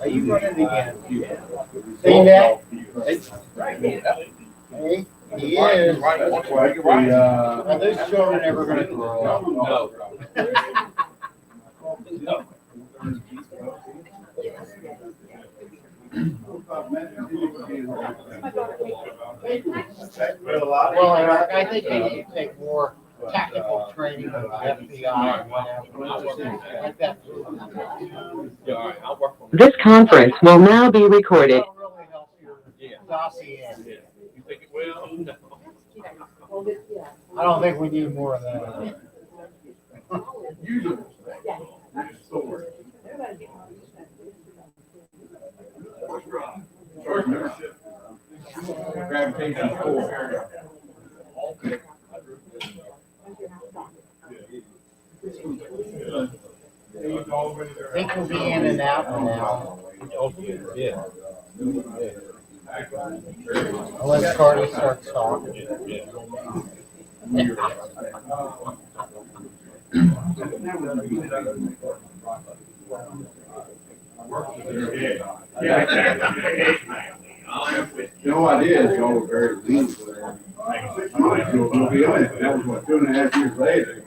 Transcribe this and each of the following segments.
Are you running again? See that? Hey, he is. Are those children ever going to grow up? No. Well, Eric, I think they need to take more tactical training with the FBI or whatever. Like that. This conference will now be recorded. That'll really help your dossier. You think it will? No. I don't think we need more of that. Gravitation pull. Think we'll be in and out now. Yeah. Unless Cardi starts talking. No idea, y'all were very lean for that. You'll be honest, that was what, 2.5 years later.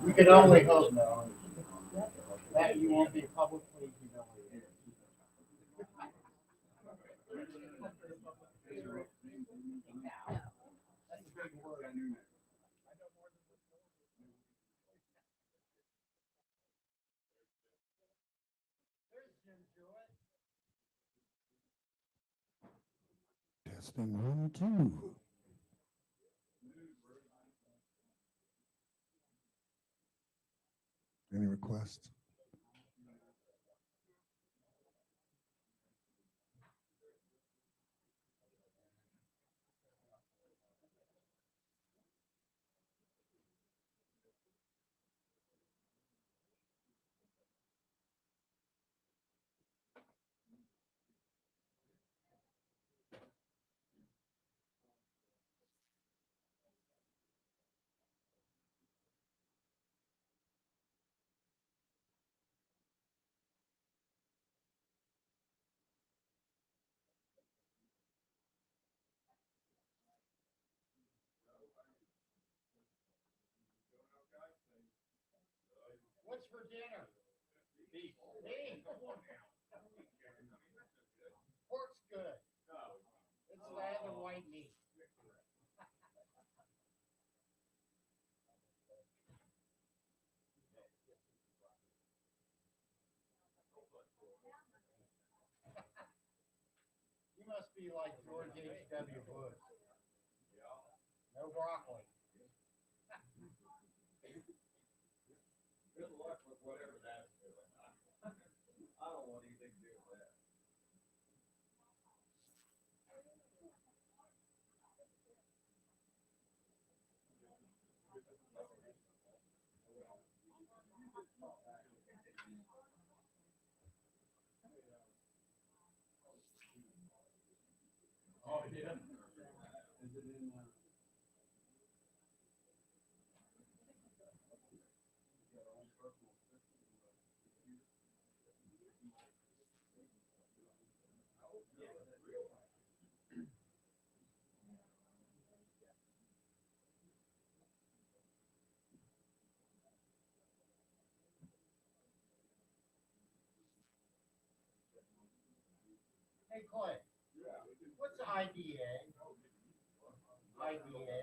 We can only hope now that you won't be publicly humiliated. Testing 1, 2. Any requests? What's for dinner? Beef. Pork's good. It's that and white meat. You must be like George H.W. Bush. No broccoli. Good luck with whatever that's doing. I don't want anything to do with that. Oh, yeah. Is it in, Hey, Clay. What's IDA? IDA.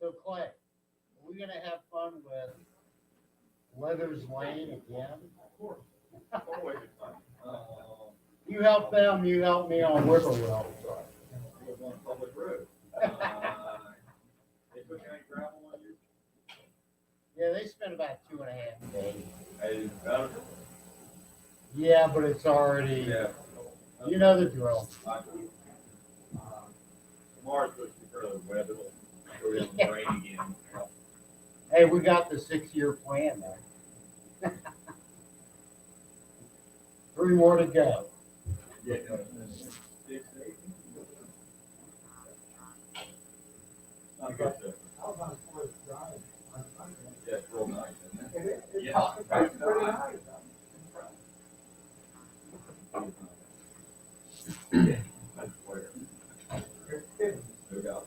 So, Clay, are we going to have fun with Leather's Lane again? Of course. Always fun. You help them, you help me on Whippoorwill. It was on public road. They took any gravel on you? Yeah, they spent about 2.5 days. Hey, better. Yeah, but it's already, Yeah. you know the drill. Tomorrow's supposed to be fairly wet, it'll go down and rain again. Hey, we got the 6-year plan there. 3 more to go. Yeah. Yeah, it's real nice, isn't it? Yeah. That's where. No doubt.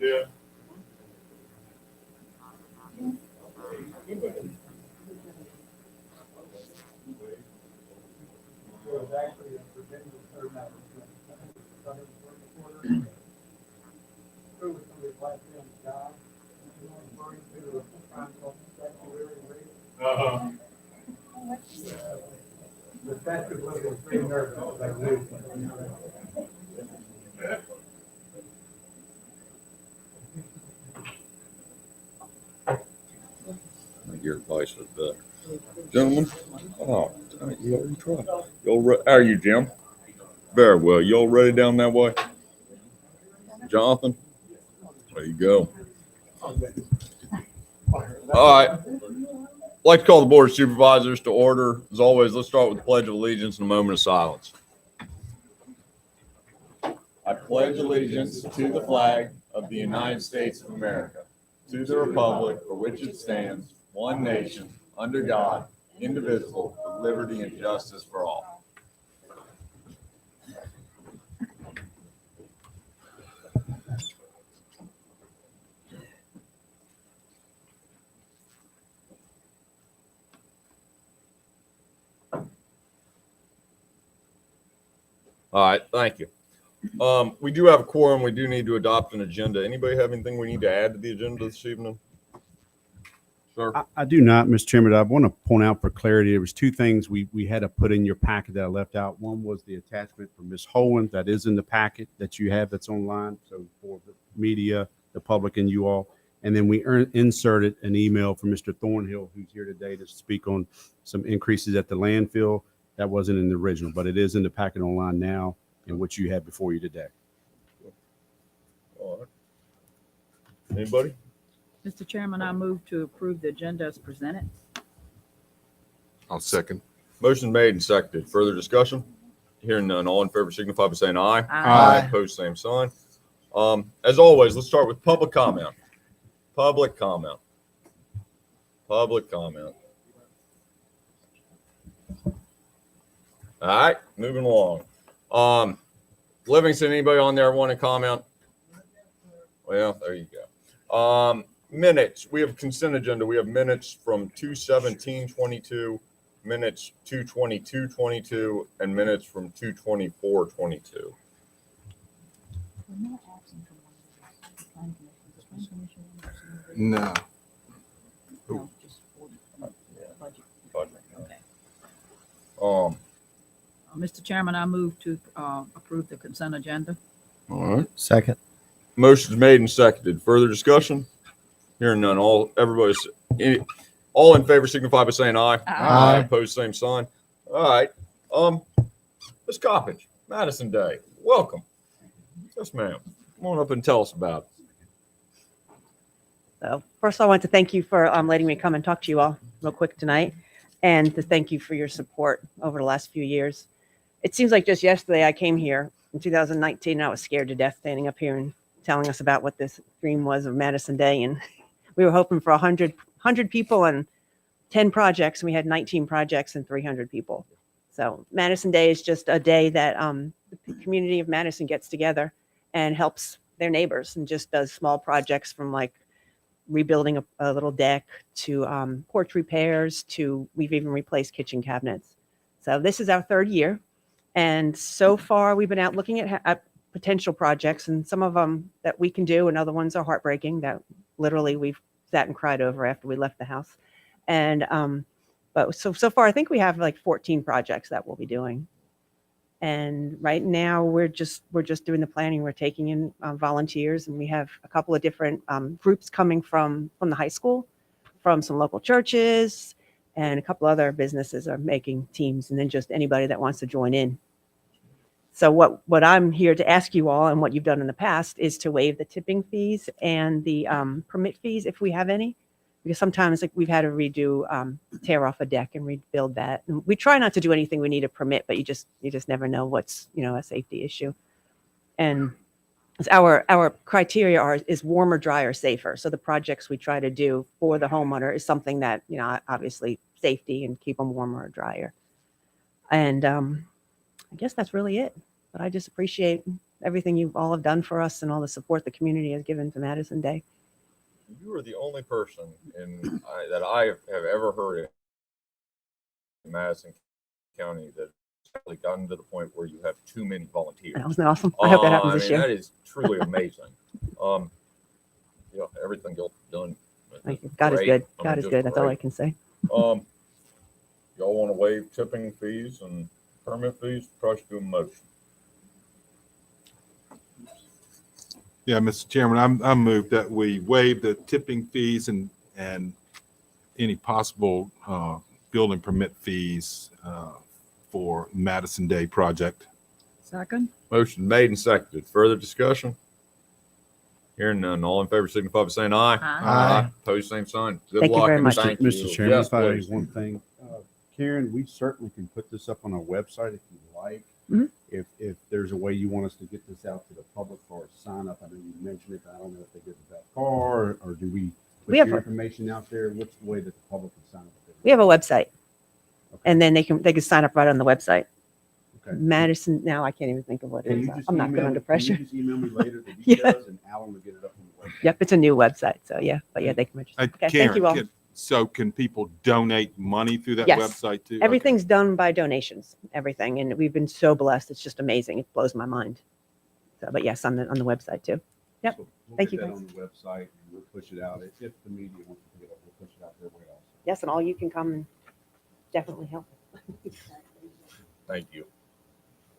Yeah. Uh-huh. But that's what was pretty nervous, like, Your advice was better. Gentlemen, oh, you already tried. How are you, Jim? Very well. You all ready down that way? Jonathan? There you go. All right. I'd like to call the Board of Supervisors to order. As always, let's start with the Pledge of Allegiance and a moment of silence. I pledge allegiance to the flag of the United States of America, to the republic for which it stands, one nation, under God, indivisible, with liberty and justice for all. All right, thank you. We do have a quorum. We do need to adopt an agenda. Anybody have anything we need to add to the agenda this evening? Sir? I do not, Mr. Chairman. I want to point out for clarity, there was 2 things we had to put in your packet that I left out. One was the attachment from Ms. Holen that is in the packet that you have that's online. So for the media, the public, and you all. And then we inserted an email from Mr. Thornhill, who's here today to speak on some increases at the landfill. That wasn't in the original, but it is in the packet online now and what you have before you today. All right. Anybody? Mr. Chairman, I move to approve the agenda as presented. I'll second. Motion made and seconded. Further discussion? Hearing none. All in favor signify by saying aye. Aye. Opposed, same sign. As always, let's start with public comment. Public comment. Public comment. All right, moving along. Livingston, anybody on there want to comment? Well, there you go. Minutes. We have consent agenda. We have minutes from 2/17/22, minutes 2/22/22, and minutes from 2/24/22. No. No, just for budget. Okay. Mr. Chairman, I move to approve the consent agenda. All right. Second. Motion's made and seconded. Further discussion? Hearing none. All in favor signify by saying aye. Aye. Opposed, same sign. All right. Ms. Coppage, Madison Day. Welcome. Yes, ma'am. Come on up and tell us about it. So first, I want to thank you for letting me come and talk to you all real quick tonight, and to thank you for your support over the last few years. it seems like just yesterday I came here in 2019 and I was scared to death standing up here and telling us about what this dream was of Madison Day. And we were hoping for 100 people and 10 projects, and we had 19 projects and 300 people. So Madison Day is just a day that the community of Madison gets together and helps their neighbors and just does small projects from like rebuilding a little deck to porch repairs to we've even replaced kitchen cabinets. So this is our 3rd year. And so far we've been out looking at potential projects, and some of them that we can do and other ones are heartbreaking that literally we've sat and cried over after we left the house. And but so far I think we have like 14 projects that we'll be doing. And right now we're just doing the planning. We're taking in volunteers, and we have a couple of different groups coming from the high school, from some local churches, and a couple other businesses are making teams, and then just anybody that wants to join in. So what I'm here to ask you all, and what you've done in the past, is to waive the tipping fees and the permit fees if we have any, because sometimes like we've had to redo, tear off a deck and rebuild that. And we try not to do anything we need a permit, but you just never know what's, a safety issue. And our criteria is warmer, drier, safer. So the projects we try to do for the homeowner is something that, obviously safety and keep them warmer or drier. And I guess that's really it. But I just appreciate everything you all have done for us and all the support the community has given to Madison Day. You are the only person that I have ever heard in Madison County that has really gotten to the point where you have too many volunteers. That was awesome. I hope that happens this year. That is truly amazing. Everything you've done. Thank you. God is good. God is good. That's all I can say. Y'all want to waive tipping fees and permit fees? Probably do a motion. Yeah, Mr. Chairman, I move that we waive the tipping fees and any possible building permit fees for Madison Day project. Second. Motion made and seconded. Further discussion? Hearing none. All in favor signify by saying aye. Aye. Opposed, same sign. Good Thank you luck very and much. thank Mr. you. Chairman, Yes, if I please. have one thing, Karen, we certainly can put this up on our website if you like. Mhm. If there's a way you want us to get this out to the public for a sign up, I know you mentioned it, but I don't know if they did it that car or do we put We have your a- information out there? What's the way that the public can sign up? We have a website, Okay. and then they can sign up right on the website. Okay. Now I can't even think of what it Can is. you just I'm not good email- under can pressure. you just email me later the Yeah. details and Alan will get it up on the website. Yep, it's a new website. So yeah, but yeah, they can register. Okay, thank you all. So can people donate money through that Yes. website too? Okay. Everything's done by donations, everything, and we've been so blessed. It's just amazing. It blows my mind. So, but yes, on the website too. Yep. So we'll Thank get you, that guys. on the website and we'll push it out. If the media wants to pick it up, we'll push it out their way also. Yes, and all you can come and definitely help. Thank you.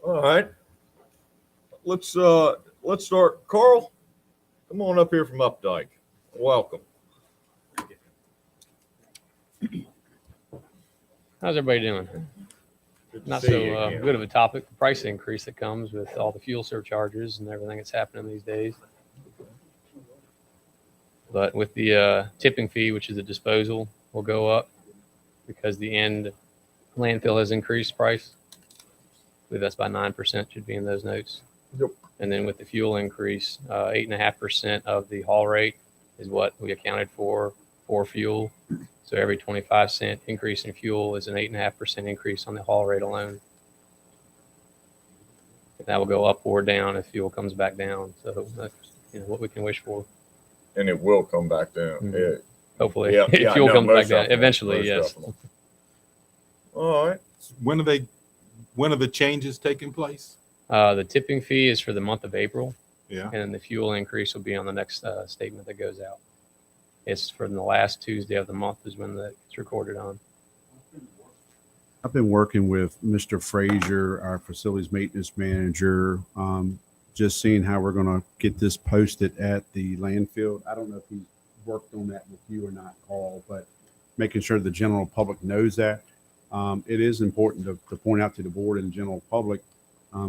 All right. Let's start. Carl, come on up here from Updike. Welcome. How's everybody doing? Good to Not see so you again. good of a topic, the price increase that comes with all the fuel surcharges and everything that's happening these days. But with the tipping fee, which is a disposal, will go up because the end landfill has increased price. I believe that's by 9% should be in those notes. Yep. And then with the fuel increase, 8.5% of the haul rate is what we accounted for fuel. So every 25-cent increase in fuel is an 8.5% increase on the haul rate alone. And that will go up or down if fuel comes back down. So that's what we can wish for. And it will come back down. Mhm. Yeah. Hopefully, Yeah, if fuel no, comes most back down definitely, eventually. most Yes. definitely. All right. When are the changes taking place? The tipping fee is for the month of April, Yeah. and then the fuel increase will be on the next statement that goes out. It's for the last Tuesday of the month is when it's recorded on. I've been working with Mr. Frazier, our facilities maintenance manager, just seeing how we're going to get this posted at the landfill. I don't know if he's worked on that with you or not, Carl, but making sure the general public knows that. It is important to point out to the board and the general public,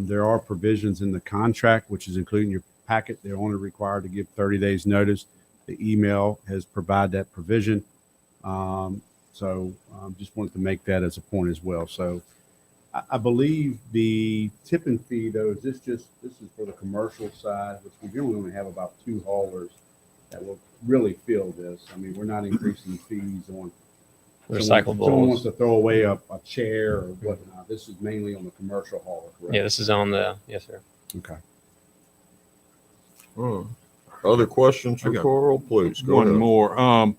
there are provisions in the contract, which is including your packet. They're only required to give 30 days notice. The email has provided that provision. So just wanted to make that as a point as well. So I believe the tipping fee though, this is for the commercial side, which we generally only have about 2 haulers that will really fill this. I mean, we're not increasing fees on someone wants Recyclables. to throw away a chair or whatnot. This is mainly on the commercial hauler, correct? Yeah, this is on the, yes, sir. Okay. Other questions for I got Carl, please? Go One ahead. more.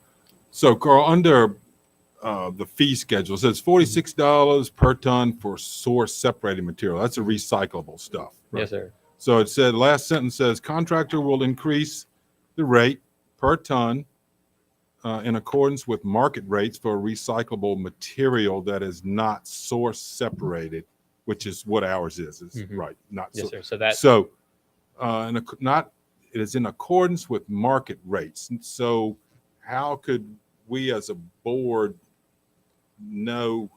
So Carl, under the fee schedule, it says $46 per ton for source separated material. That's a recyclable stuff. Yes, sir. So it said, last sentence says, contractor will increase the rate per ton in accordance with market rates for recyclable material that is not source separated, which is what ours is Mhm. right? Not Yes, so. sir. So that, So, it is in accordance with market rates. And so how could we as a board know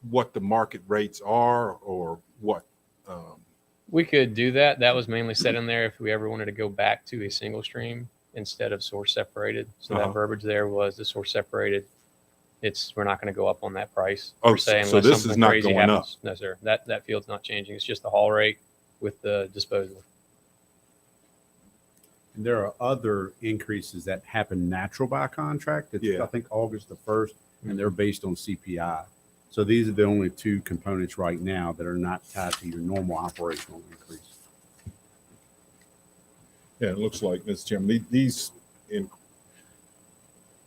what the market rates are or what? we could do that. That was mainly set in there if we ever wanted to go back to a single stream instead of source separated. So Uh-huh. that verbiage there was the source separated. We're not going to go up on that price. Oh, per se, so unless this is something not crazy going up. happens. No, sir. That field's not changing. It's just the haul rate with the disposal. And there are other increases that happen natural by contract. It's, Yeah. I think, August the 1st, and they're based on CPI. So these are the only 2 components right now that are not tied to your normal operational increase. Yeah, it looks like, Mr. Chairman,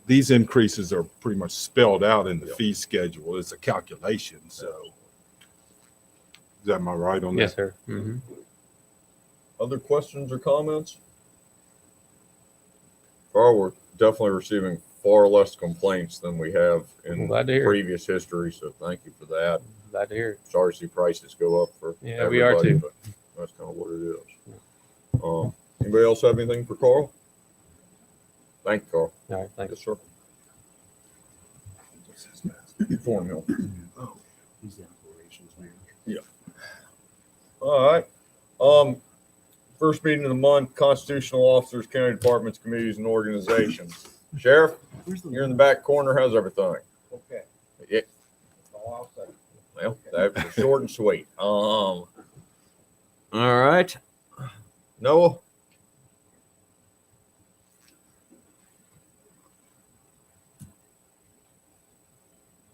these increases are pretty much spelled out in the fee schedule. It's a calculation, so. Am I right on that? Yes, sir. Mm-hmm. Other questions or comments? Carl, we're definitely receiving far less complaints than we have in Glad to hear. previous history, so thank you for that. Glad to hear it. Sorry to see prices go up for Yeah, we are everybody, too. but that's kind of what it is. Anybody else have anything for Carl? Thank you, Carl. All right. Thanks. Yes, sir. Thornhill. He's the operations manager. All right. First meeting of the month, constitutional officers, county departments, committees, and organizations. Sheriff, you're in the back corner. How's everything? Okay, Yeah. that's all I'll say. Well, that was short and sweet. All right. Noah?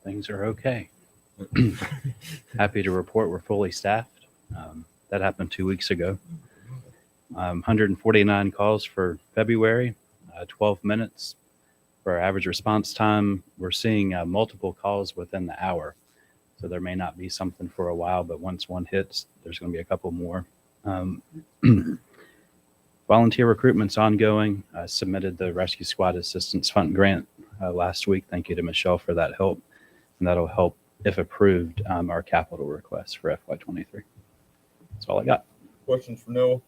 Things are okay. Happy to report we're fully staffed. That happened 2 weeks ago. 149 calls for February, 12 minutes for our average response time. We're seeing multiple calls within the hour. So there may not be something for a while, but once one hits, there's going to be a couple more. Volunteer recruitment's ongoing. I submitted the Rescue Squad Assistance Fund grant last week. Thank you to Michelle for that help. And that'll help, if approved, our capital request for FY23. That's all I got. Questions for Noah?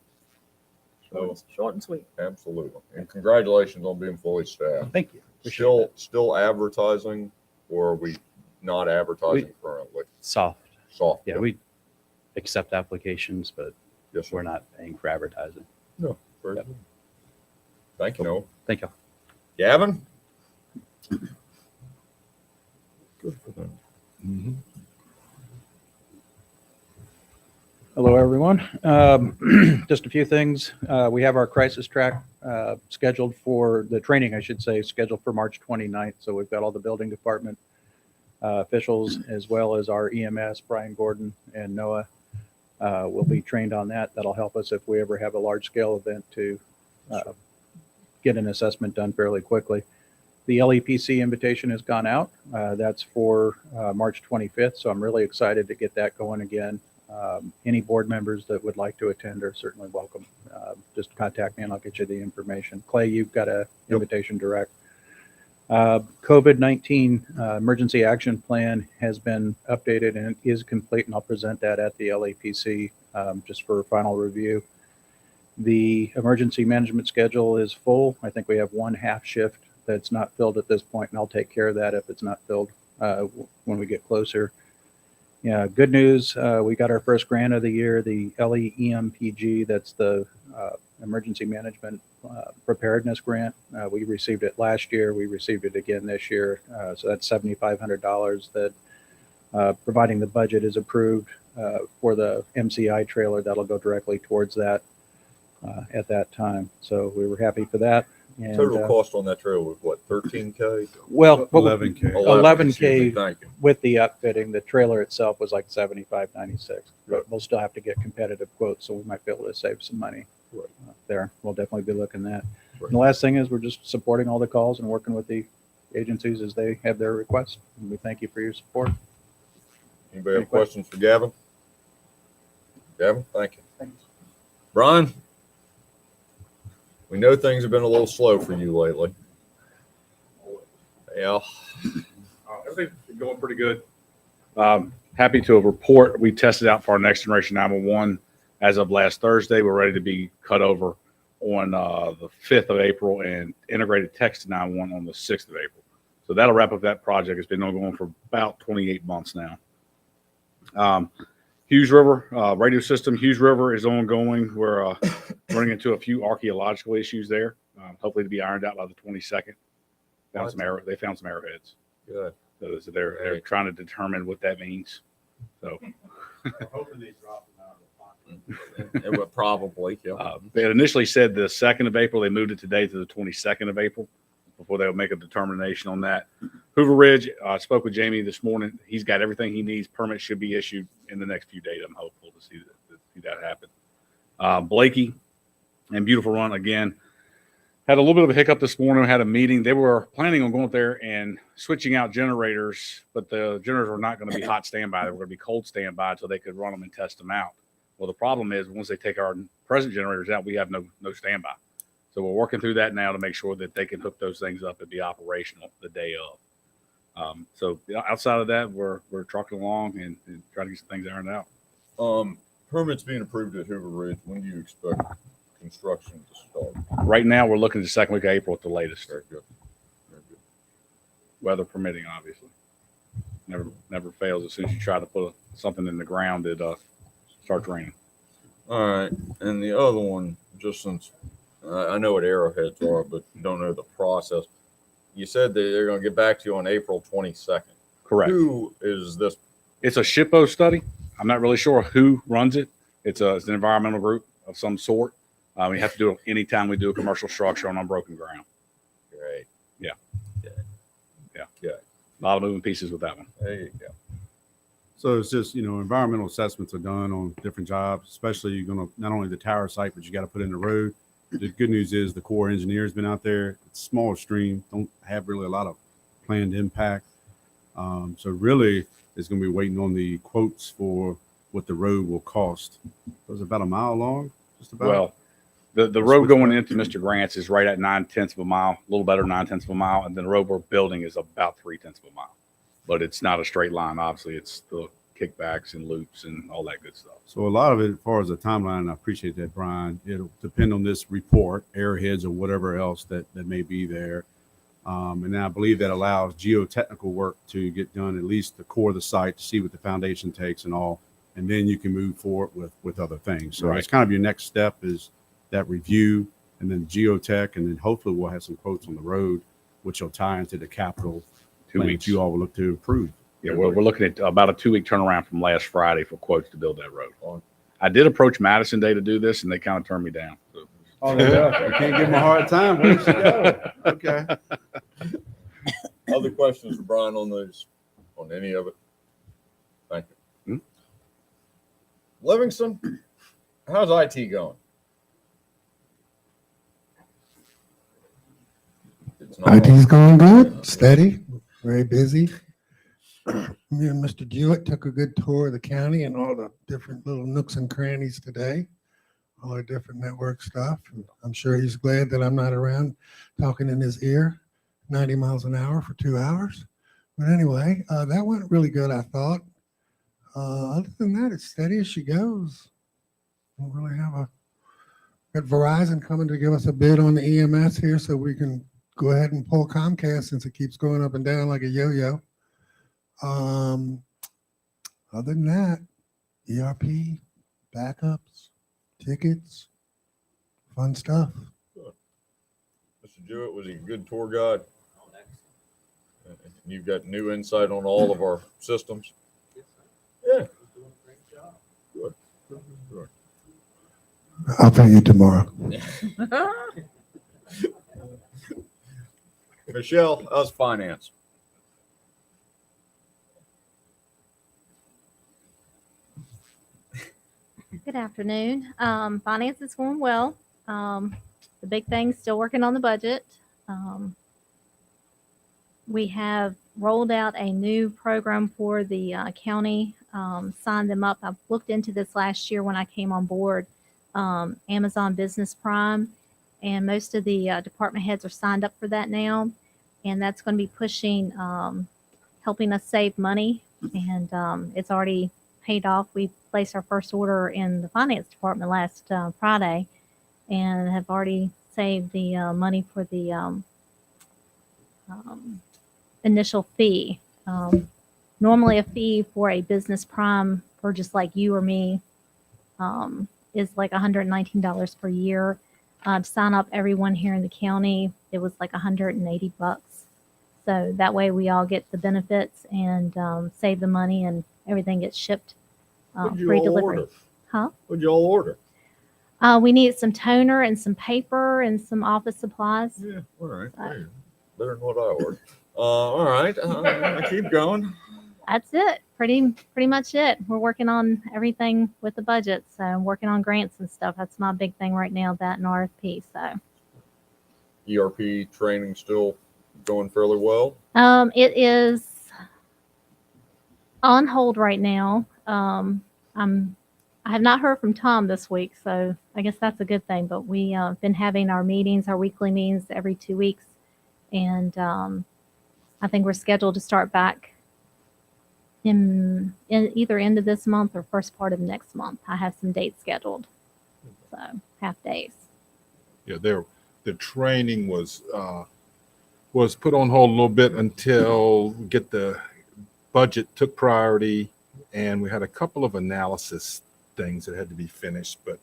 Short and sweet. Absolutely. And congratulations on being fully staffed. Thank you. Appreciate Still advertising, or are we not advertising currently? Soft. Soft. Yeah, we accept applications, but Yes, sir. we're not paying for advertising. No. Very Yep. good. Thank you, Noah. Thank you. Gavin? Good for them. Mm-hmm. Hello, everyone. Just a few things. We have our crisis track scheduled for the training, I should say, scheduled for March 29th. So we've got all the building department officials as well as our EMS, Brian Gordon and Noah will be trained on that. That'll help us if we ever have a large scale event to get an assessment done fairly quickly. The LEPC invitation has gone out. That's for March 25th. So I'm really excited to get that going again. Any board members that would like to attend are certainly welcome. Just contact me and I'll get you the information. Clay, you've got a invitation direct. COVID-19 emergency action plan has been updated and is complete, and I'll present that at the LAPC just for final review. The emergency management schedule is full. I think we have one half shift that's not filled at this point, and I'll take care of that if it's not filled when we get closer. Yeah, good news. We got our first grant of the year, the LEMPG. That's the Emergency Management Preparedness Grant. We received it last year. We received it again this year. So that's $7,500 that providing the budget is approved for the MCI trailer, that'll go directly towards that at that time. So we were happy for that. And, Total cost on that trailer was what, 13K? well, 11K. 11K Thank you. with the upfitting. The trailer itself was like 75.96, but we'll still have to get competitive quotes, so we might be able to save some money Right. there. We'll definitely be looking at that. Right. And the last thing is we're just supporting all the calls and working with the agencies as they have their requests. And we thank you for your support. Anybody have questions for Gavin? Gavin, thank you. Brian? We know things have been a little slow for you lately. Yeah. Everything's been going pretty good. Happy to report we tested out for our next generation 911 as of last Thursday. We're ready to be cut over on the 5th of April and integrated text to 911 on the 6th of April. So that'll wrap up that project. It's been ongoing for about 28 months now. Hughes River radio system. Hughes River is ongoing. We're running into a few archaeological issues there. Hopefully to be ironed out by the 22nd. They found some arrowheads. Good. So they're trying to determine what that means. So Hoping they drop them out of the pocket. It would probably, yeah. they had initially said the 2nd of April. They moved it today to the 22nd of April before they'll make a determination on that. Hoover Ridge, I spoke with Jamie this morning. He's got everything he needs. Permits should be issued in the next few days. I'm hopeful to see that happen. Blakey and Beautiful Run again. Had a little bit of a hiccup this morning. Had a meeting. They were planning on going up there and switching out generators, but the generators were not going to be hot standby. They were going to be cold standby until they could run them and test them out. Well, the problem is once they take our present generators out, we have no standby. So we're working through that now to make sure that they can hook those things up and be operational the day of. So outside of that, we're trucking along and trying to get some things ironed out. Permits being approved at Hoover Ridge. When do you expect construction to start? Right now, we're looking at the second week of April at the latest. Very good. Very good. Weather permitting, obviously. Never fails. As soon as you try to put something in the ground, it starts raining. All right. And the other one, just since I know what arrowheads are, but don't know the process. You said that they're going to get back to you on April 22nd. Correct. Who is this? It's a SHPO study. I'm not really sure who runs it. It's an environmental group of some sort. We have to do it anytime we do a commercial structure on unbroken ground. Great. Yeah. Okay. Yeah. Okay. A lot of moving pieces with that one. There you go. So it's just, environmental assessments are done on different jobs, especially you're going to, not only the tower site, but you got to put in the road. The good news is the Corps engineer has been out there. It's a small stream, don't have really a lot of planned impact. So really it's going to be waiting on the quotes for what the road will cost. It was about a mile long, just about. Well, the road going into Mr. Grant's is right at 9/10 of a mile, a little better 9/10 of a mile. And then the road we're building is about 3/10 of a mile, but it's not a straight line. Obviously it's the kickbacks and loops and all that good stuff. So a lot of it, as far as the timeline, I appreciate that, Brian. It'll depend on this report, airheads or whatever else that may be there. And I believe that allows geotechnical work to get done, at least the core of the site, to see what the foundation takes and all. And then you can move forward with other things. So it's kind of your next step is that review and then geotech. And then hopefully we'll have some quotes on the road, which will tie into the capital 2 plan weeks. that you all will look to approve. Yeah, we're looking at about a 2-week turnaround from last Friday for quotes to build that road. I did approach Madison Day to do this, and they kind of turned me down. So. Oh, yeah. You can't give them a hard time. Where should go? Okay. Other questions for Brian on those, on any of it? Thank you. Livingston, how's IT going? IT's going good, steady, very busy. Me and Mr. Jewett took a good tour of the county and all the different little nooks and crannies today, all the different network stuff. And I'm sure he's glad that I'm not around talking in his ear 90 miles an hour for 2 hours. But anyway, that went really good, I thought. Other than that, it's steady as she goes. Don't really have got Verizon coming to give us a bid on the EMS here so we can go ahead and pull Comcast since it keeps going up and down like a yo-yo. Other than that, ERP, backups, tickets, fun stuff. Good. Mr. Jewett, was he a good tour guide? You've got new insight on all of our systems. Good. Good. I'll pay you tomorrow. Michelle, how's finance? Good afternoon. Finance is going well. The big thing's still working on the budget. We have rolled out a new program for the county, signed them up. I looked into this last year when I came on board, Amazon Business Prime, and most of the department heads are signed up for that now. And that's going to be pushing, helping us save money. And it's already paid off. We placed our first order in the finance department last Friday and have already saved the money for the initial fee. Normally a fee for a business prime for just like you or me is like $119 per year. To sign up everyone here in the county, it was like $180. So that way we all get the benefits and save the money, and everything gets shipped free delivery. Order? Huh? What'd you all order? We needed some toner and some paper and some office supplies. Yeah, all right. Hey, better than what I ordered. All right, keep going. That's it. Pretty much it. We're working on everything with the budget. So I'm working on grants and stuff. That's my big thing right now, that and RFP. So ERP training still going fairly well? it is on hold right now. I have not heard from Tom this week, so I guess that's a good thing. But we have been having our meetings, our weekly meetings every 2 weeks, and I think we're scheduled to start back in either end of this month or first part of next month. I have some dates scheduled, so half days. Yeah, the training was put on hold a little bit until we get the budget took priority, and we had a couple of analysis things that had to be finished, but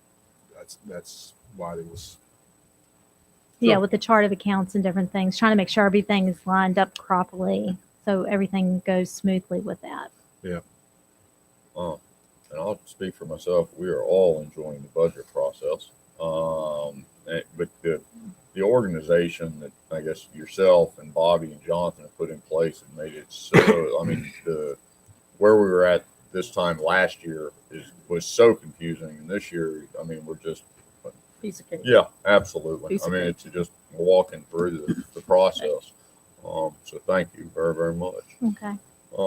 that's why it was. Yeah, with the chart of accounts and different things, trying to make sure everything is lined up properly so everything goes smoothly with that. Yeah. And I'll speak for myself. We are all enjoying the budget process. But the organization that I guess yourself and Bobby and Jonathan have put in place and made it so, I mean, where we were at this time last year was so confusing. And this year, I mean, we're just, Piece of cake. yeah, absolutely. Piece I of mean, cake. it's just walking through the process. So thank you very, very much. Okay.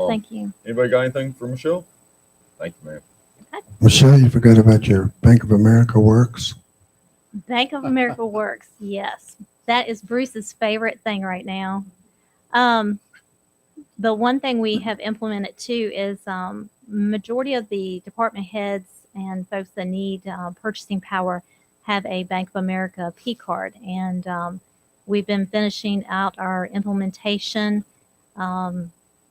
Thank you. Anybody got anything for Michelle? Thank you, ma'am. Michelle, you forgot about your Bank of America Works. Bank of America Works. Yes. That is Bruce's favorite thing right now. The one thing we have implemented too is majority of the department heads and folks that need purchasing power have a Bank of America P card. And we've been finishing out our implementation.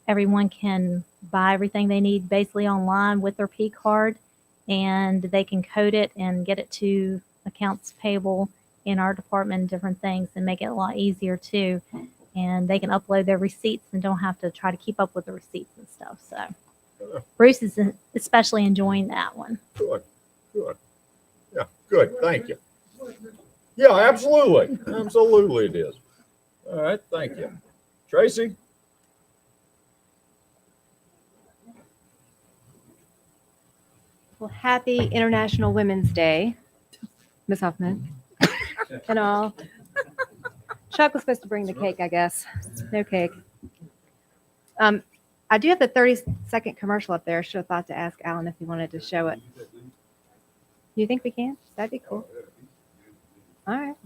Everyone can buy everything they need basically online with their P card, and they can code it and get it to accounts payable in our department and different things, and make it a lot easier too. And they can upload their receipts and don't have to try to keep up with the receipts and stuff. So Bruce is especially enjoying that one. Good. Yeah, good. Thank you. Yeah, absolutely. Absolutely it is. All right, thank you. Tracy? Well, happy International Women's Day, Ms. Huffman, and all. Chuck was supposed to bring the cake, I guess. No cake. I do have the 30-second commercial up there. Should have thought to ask Alan if he wanted to show it. You think we can? That'd be cool. All right.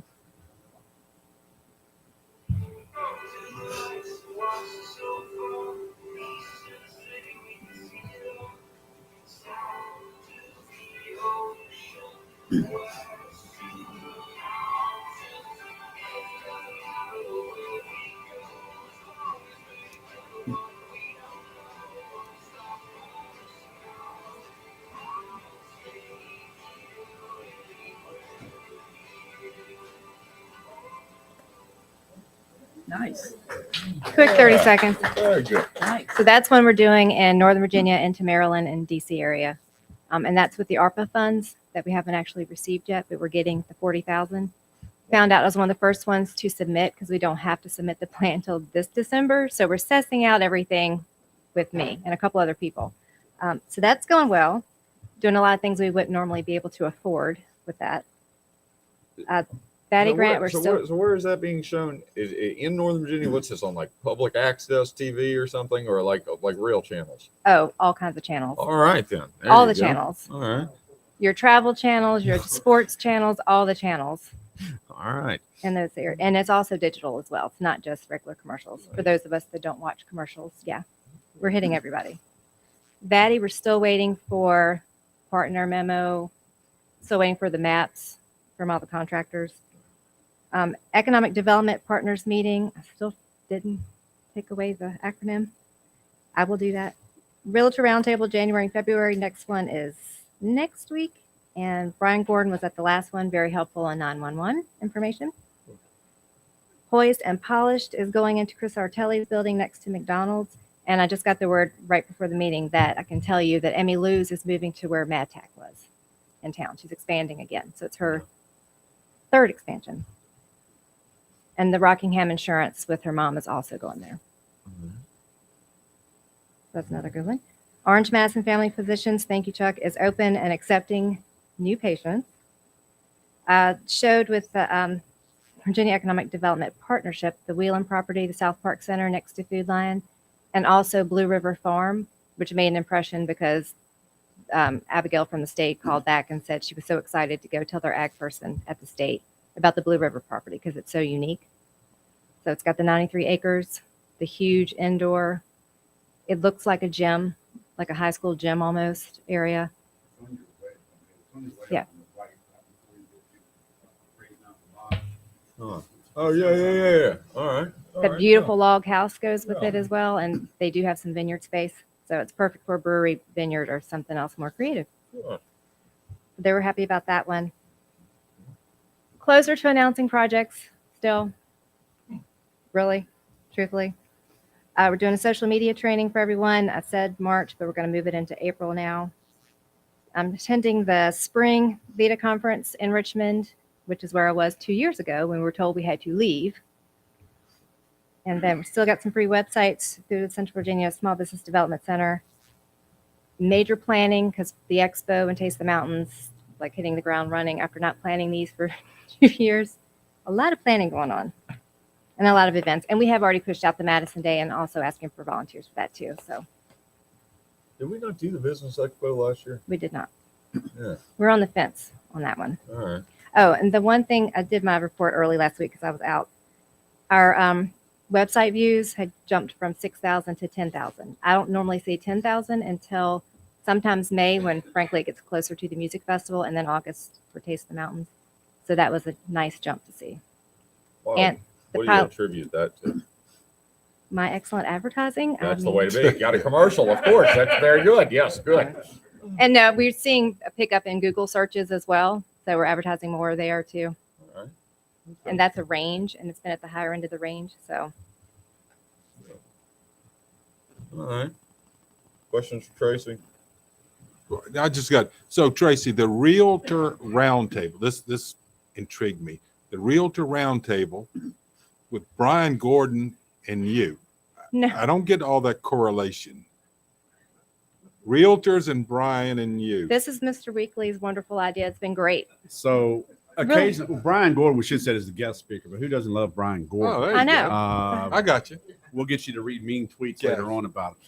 Nice. Quick 30 seconds. Very good. Nice. So that's when we're doing in Northern Virginia into Maryland and DC area. And that's with the ARPA funds that we haven't actually received yet, but we're getting the 40,000. Found out I was one of the first ones to submit because we don't have to submit the plan until this December. So we're assessing out everything with me and a couple other people. So that's going well. Doing a lot of things we wouldn't normally be able to afford with that. Batty grant, we're still. So where is that being shown? Is it in Northern Virginia? What's this on, like public access TV or something, or like real channels? Oh, all kinds of channels. All right then. There All you the go. channels. All right. Your travel channels, your sports channels, all the channels All right. in those areas. And it's also digital as well. It's not just regular commercials. For those of us that don't watch commercials, yeah, we're hitting everybody. Batty, we're still waiting for partner memo, still waiting for the maps from all the contractors. Economic Development Partners Meeting, I still didn't take away the acronym. I will do that. Realtor Roundtable, January and February. Next one is next week. And Brian Gordon was at the last one, very helpful on 911 information. Poised and Polished is going into Chris Artelli's building next to McDonald's. And I just got the word right before the meeting that I can tell you that Emmy Lou's is moving to where MadTac was in town. She's expanding again. So it's her third expansion. And the Rockingham Insurance with her mom is also going there. That's another good one. Orange Madison Family Physicians, thank you, Chuck, is open and accepting new patients. Showed with the Virginia Economic Development Partnership, the Wheelan property, the South Park Center next to Food Lion, and also Blue River Farm, which made an impression because Abigail from the state called back and said she was so excited to go tell their ag person at the state about the Blue River property because it's so unique. So it's got the 93 acres, the huge indoor. It looks like a gym, like a high school gym almost area. Yeah. Oh yeah. All right. The beautiful log house goes with it as well, and they do have some vineyard space, so it's perfect for a brewery, vineyard, or something else more creative. Sure. They were happy about that one. Closer to announcing projects still. Really, truthfully. We're doing a social media training for everyone. I said March, but we're going to move it into April now. I'm attending the spring Vita conference in Richmond, which is where I was 2 years ago when we were told we had to leave. And then we still got some free websites through the Central Virginia Small Business Development Center. Major planning because the expo and Taste the Mountains, like hitting the ground running after not planning these for 2 years. A lot of planning going on and a lot of events. And we have already pushed out the Madison Day and also asking for volunteers for that too. So Did we not do the business expo last year? we did not. Yeah. We're on the fence on that one. All right. Oh, and the one thing I did my report early last week because I was out. Our website views had jumped from 6,000 to 10,000. I don't normally see 10,000 until sometimes May when frankly it gets closer to the music festival and then August for Taste of the Mountains. So that was a nice jump to see. Wow. And the What do you pilot, attribute that to? my excellent advertising. I That's the mean- way to be. Got a commercial, of course. That's very good. Yes, good. And we're seeing a pickup in Google searches as well. So we're advertising more there too. All right. And that's a range and it's been at the higher end of the range. So All right. Questions for Tracy? I just got, so Tracy, the Realtor Roundtable, this intrigued me. The Realtor Roundtable with Brian Gordon and you. no, I don't get all that correlation. Realtors and Brian and you. this is Mr. Weekly's wonderful idea. It's been great. So occasionally, Brian Gordon, we should say is the guest speaker, but who doesn't love Brian Gordon? Oh, there you I know. go. I got you. We'll get you to read mean tweets Yeah. later on about it.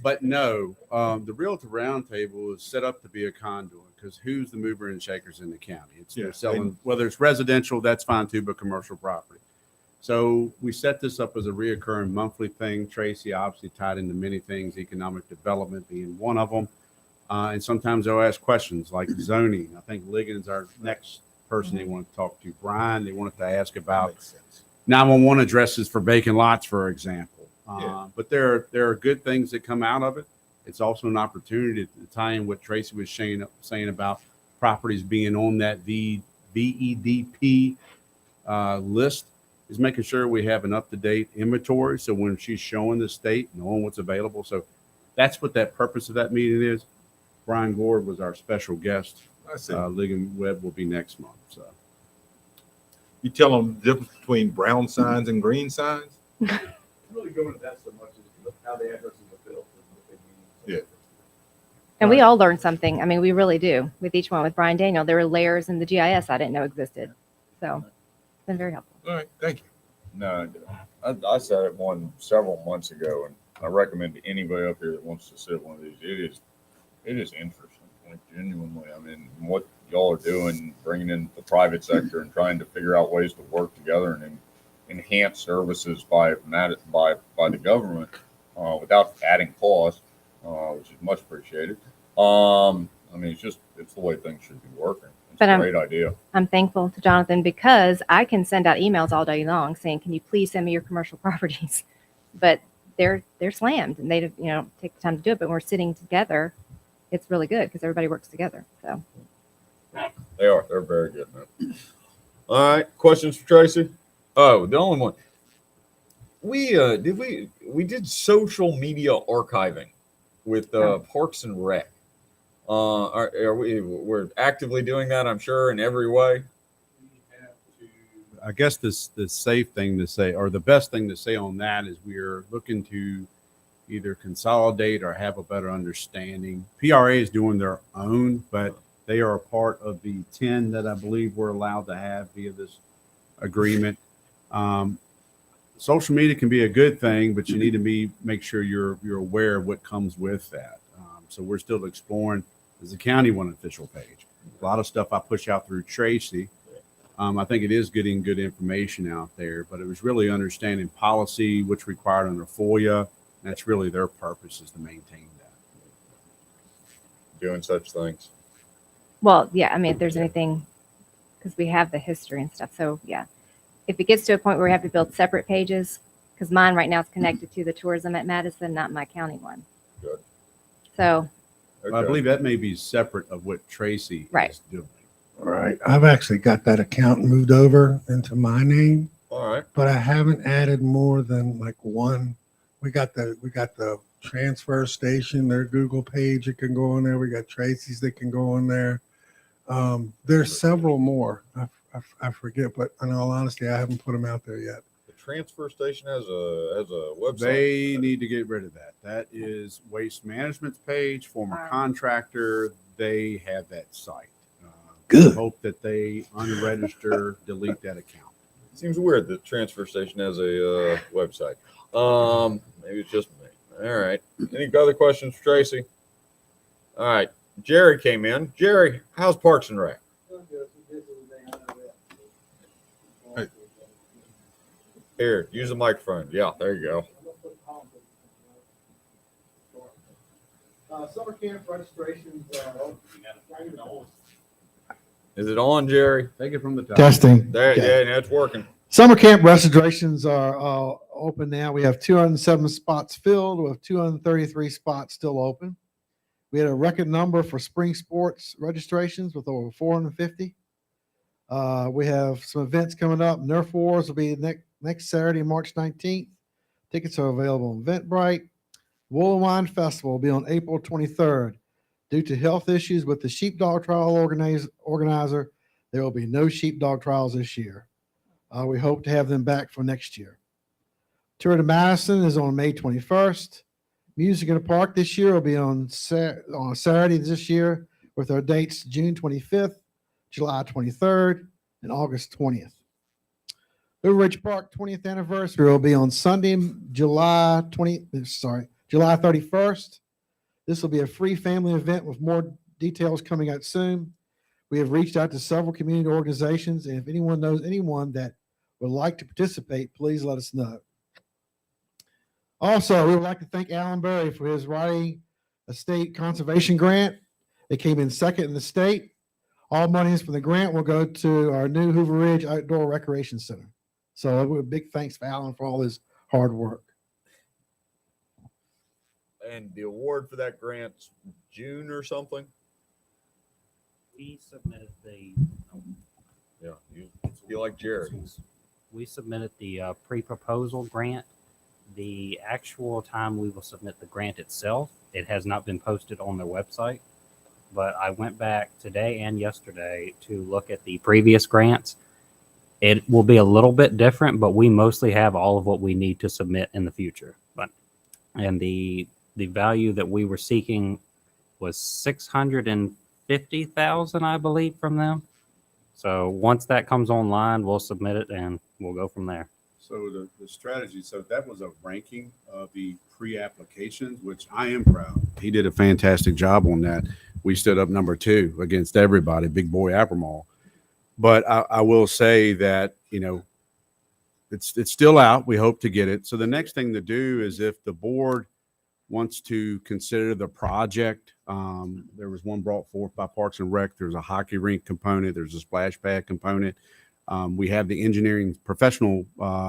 But no, the Realtor Roundtable is set up to be a conduit because who's the mover and shakers in the county? It's Yeah, they're selling, whether it's residential, that's fine too, but commercial property. So we set this up as a reoccurring monthly thing. Tracy obviously tied into many things, economic development being one of them. And sometimes they'll ask questions like zoning. I think Ligon's our next person they want to talk to. Brian, they wanted to ask about 911 addresses for vacant lots, for example. But there are good things that come out of it. It's also an opportunity to tie in what Tracy was saying about properties being on that VEDP list, is making sure we have an up-to-date inventory. So when she's showing the state, knowing what's available. So that's what that purpose of that meeting is. Brian Gord was our special guest. I see. Ligon Webb will be next month. So You tell them the difference between brown signs and green signs? Really go into that so much as how the addresses are built and what they mean. Yeah. And we all learn something. I mean, we really do. With each one, with Brian Daniel, there were layers in the GIS I didn't know existed. So it's been very helpful. All right, thank you. No, I said it several months ago, and I recommend to anybody up here that wants to sit one of these. It is interesting, like genuinely. I mean, what y'all are doing, bringing in the private sector and trying to figure out ways to work together and enhance services by the government without adding cost, which is much appreciated. I mean, it's the way things should be working. It's But a great idea. I'm thankful to Jonathan because I can send out emails all day long saying, "Can you please send me your commercial properties?" But they're slammed and they don't take the time to do it. But when we're sitting together, it's really good because everybody works together. So They're very good, man. All right, questions for Tracy? Oh, the only one. We did social media archiving with Parks and Rec. We're actively doing that, I'm sure, in every way. I guess the safe thing to say, or the best thing to say on that, is we're looking to either consolidate or have a better understanding. PRA is doing their own, but they are a part of the 10 that I believe we're allowed to have via this agreement. Social media can be a good thing, but you need to make sure you're aware of what comes with that. So we're still exploring. There's a county one official page. A lot of stuff I push out through Tracy. I think it is getting good information out there, but it was really understanding policy, what's required under FOIA. That's really their purpose, is to maintain that. Doing such things. well, yeah. I mean, if there's anything, because we have the history and stuff. So yeah, if it gets to a point where we have to build separate pages, because mine right now is connected to the tourism at Madison, not my county one. Good. So I believe that may be separate of what Tracy Right. is doing. All right. I've actually got that account moved over into my name, All right. but I haven't added more than like one. We got the transfer station, their Google page that can go on there. We got Tracy's that can go on there. There's several more. I forget, but in all honesty, I haven't put them out there yet. The transfer station has a website. They need to get rid of that. That is Waste Management's page, former contractor. They have that site. Good. Hope that they unregister, delete that account. Seems weird that transfer station has a website. Maybe it's just me. All right. Any other questions for Tracy? All right. Jerry came in. Jerry, how's Parks and Rec? Hey. Here, use the microphone. Yeah, there you go. Summer camp registrations. Is it on, Jerry? Take it from the top. Testing. There, Okay. yeah, it's working. Summer camp registrations are open now. We have 207 spots filled with 233 spots still open. We had a record number for spring sports registrations with over 450. We have some events coming up. Nerf Wars will be next Saturday, March 19th. Tickets are available on Eventbrite. Wool and Wine Festival will be on April 23rd. Due to health issues with the sheepdog trial organizer, there will be no sheepdog trials this year. We hope to have them back for next year. Tour to Madison is on May 21st. Music in the Park this year will be on Saturday this year with our dates June 25th, July 23rd, and August 20th. Hoover Ridge Park 20th anniversary will be on Sunday, July 31st. This will be a free family event with more details coming out soon. We have reached out to several community organizations, and if anyone knows anyone that would like to participate, please let us know. Also, we would like to thank Alan Berry for his Riley Estate Conservation Grant. They came in second in the state. All monies from the grant will go to our new Hoover Ridge Outdoor Recreation Center. So a big thanks for Alan for all his hard work. And the award for that grant's June or something? We submitted the. Yeah, you like Jerry. We submitted the pre-proposal grant. The actual time we will submit the grant itself, it has not been posted on their website. but I went back today and yesterday to look at the previous grants. It will be a little bit different, but we mostly have all of what we need to submit in the future. And the value that we were seeking was 650,000, I believe, from them. So once that comes online, we'll submit it and we'll go from there. So the strategy, so that was a ranking of the pre-applications, which I am proud. He did a fantastic job on that. We stood up number 2 against everybody, big boy Abermall. But I will say that, you know, it's still out. We hope to get it. So the next thing to do is if the board wants to consider the project, there was one brought forth by Parks and Rec. There's a hockey rink component. There's a splash pad component. We have the engineering, professional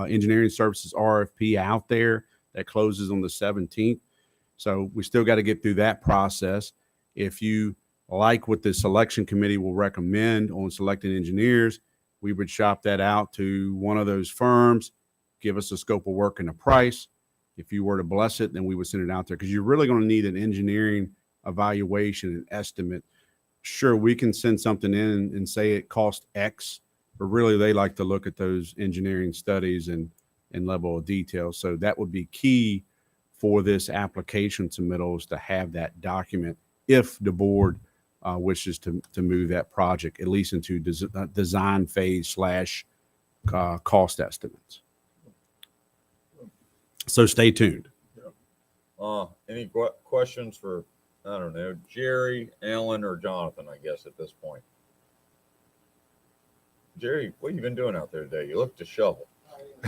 engineering services RFP out there that closes on the 17th. So we still got to get through that process. If you like what the selection committee will recommend on selecting engineers, we would shop that out to one of those firms, give us a scope of work and a price. If you were to bless it, then we would send it out there because you're really going to need an engineering evaluation and estimate. Sure, we can send something in and say it cost X, but really they like to look at those engineering studies and level of detail. So that would be key for this application submittal, is to have that document if the board wishes to move that project at least into design phase / cost estimates. So stay tuned. Any questions for, I don't know, Jerry, Alan, or Jonathan, I guess, at this point? Jerry, what have you been doing out there today? You look disheveled.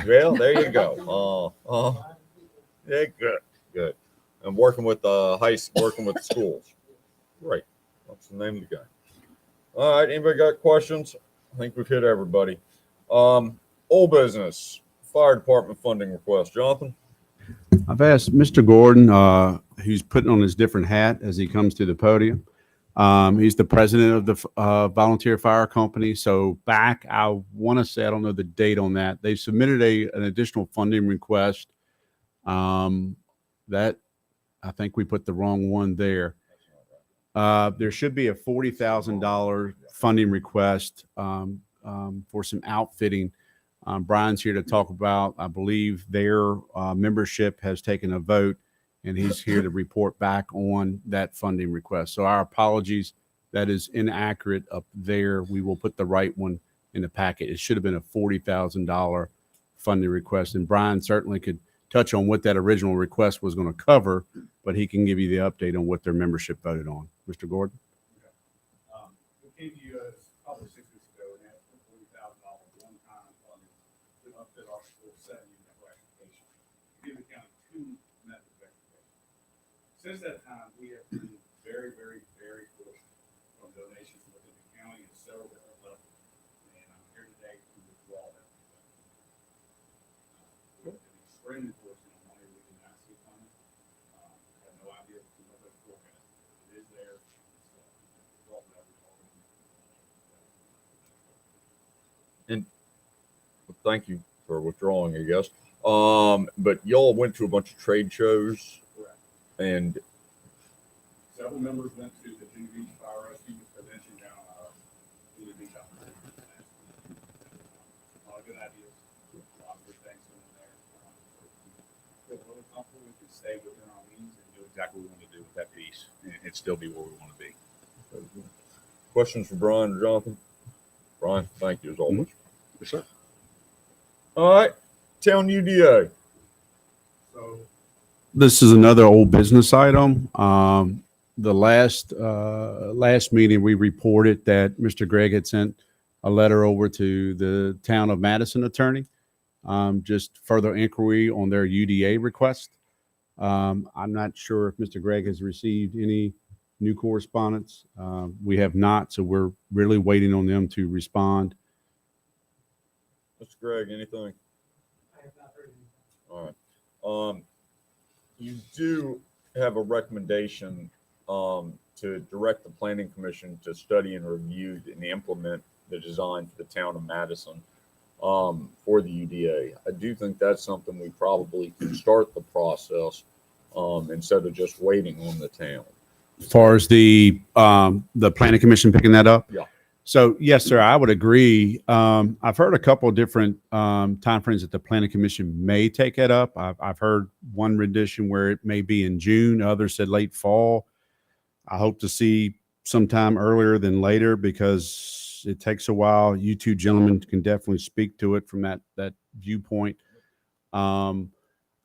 Well, there you go. Yeah, good. I'm working with working with schools. Great. That's the name of the guy. All right. Anybody got questions? I think we've hit everybody. Old business, fire department funding request. Jonathan? I've asked Mr. Gordon, who's putting on his different hat as he comes to the podium. He's the president of the volunteer fire company. So back, I want to say, I don't know the date on that. They submitted an additional funding request. That I think we put the wrong one there. There should be a $40,000 funding request for some outfitting. Brian's here to talk about, I believe their membership has taken a vote, and he's here to report back on that funding request. So our apologies, that is inaccurate up there. We will put the right one in the packet. It should have been a $40,000 funding request, and Brian certainly could touch on what that original request was going to cover, but he can give you the update on what their membership voted on. Mr. Gordon? We came to you probably 6 weeks ago and asked for $40,000 one-time funding to upfit our school setting unit for education. Give the county 2 methods of education. Since that time, we have been very, very, very fortunate from donations within the county and several different levels. And I'm here today to withdraw that. We've been extremely fortunate on money we did not see coming. I have no idea what the forecast is. It is there. And thank you for withdrawing, I guess. But y'all went to a bunch of trade shows. Correct. And Several members went to the Junior Beach Fire Rescue Prevention down Junior Beach. A lot of good ideas, a lot of good things in there. Feel really comfortable. We can stay within our means and do Exactly what we want to do with that piece and still be where we want to be. questions for Brian or Jonathan? Brian, thank you as always. Yes, sir. All right, town UDA. So This is another old business item. The last meeting, we reported that Mr. Gregg had sent a letter over to the town of Madison attorney, just further inquiry on their UDA request. I'm not sure if Mr. Gregg has received any new correspondence. We have not, so we're really waiting on them to respond. Mr. Gregg, anything? I have not heard anything. All right. You do have a recommendation to direct the planning commission to study and review and implement the design for the town of Madison for the UDA. I do think that's something we probably can start the process instead of just waiting on the town. As far as the planning commission picking that up? Yeah. So yes, sir, I would agree. I've heard a couple of different timeframes that the planning commission may take it up. I've heard one rendition where it may be in June. Others said late fall. I hope to see sometime earlier than later because it takes a while. You two gentlemen can definitely speak to it from that viewpoint.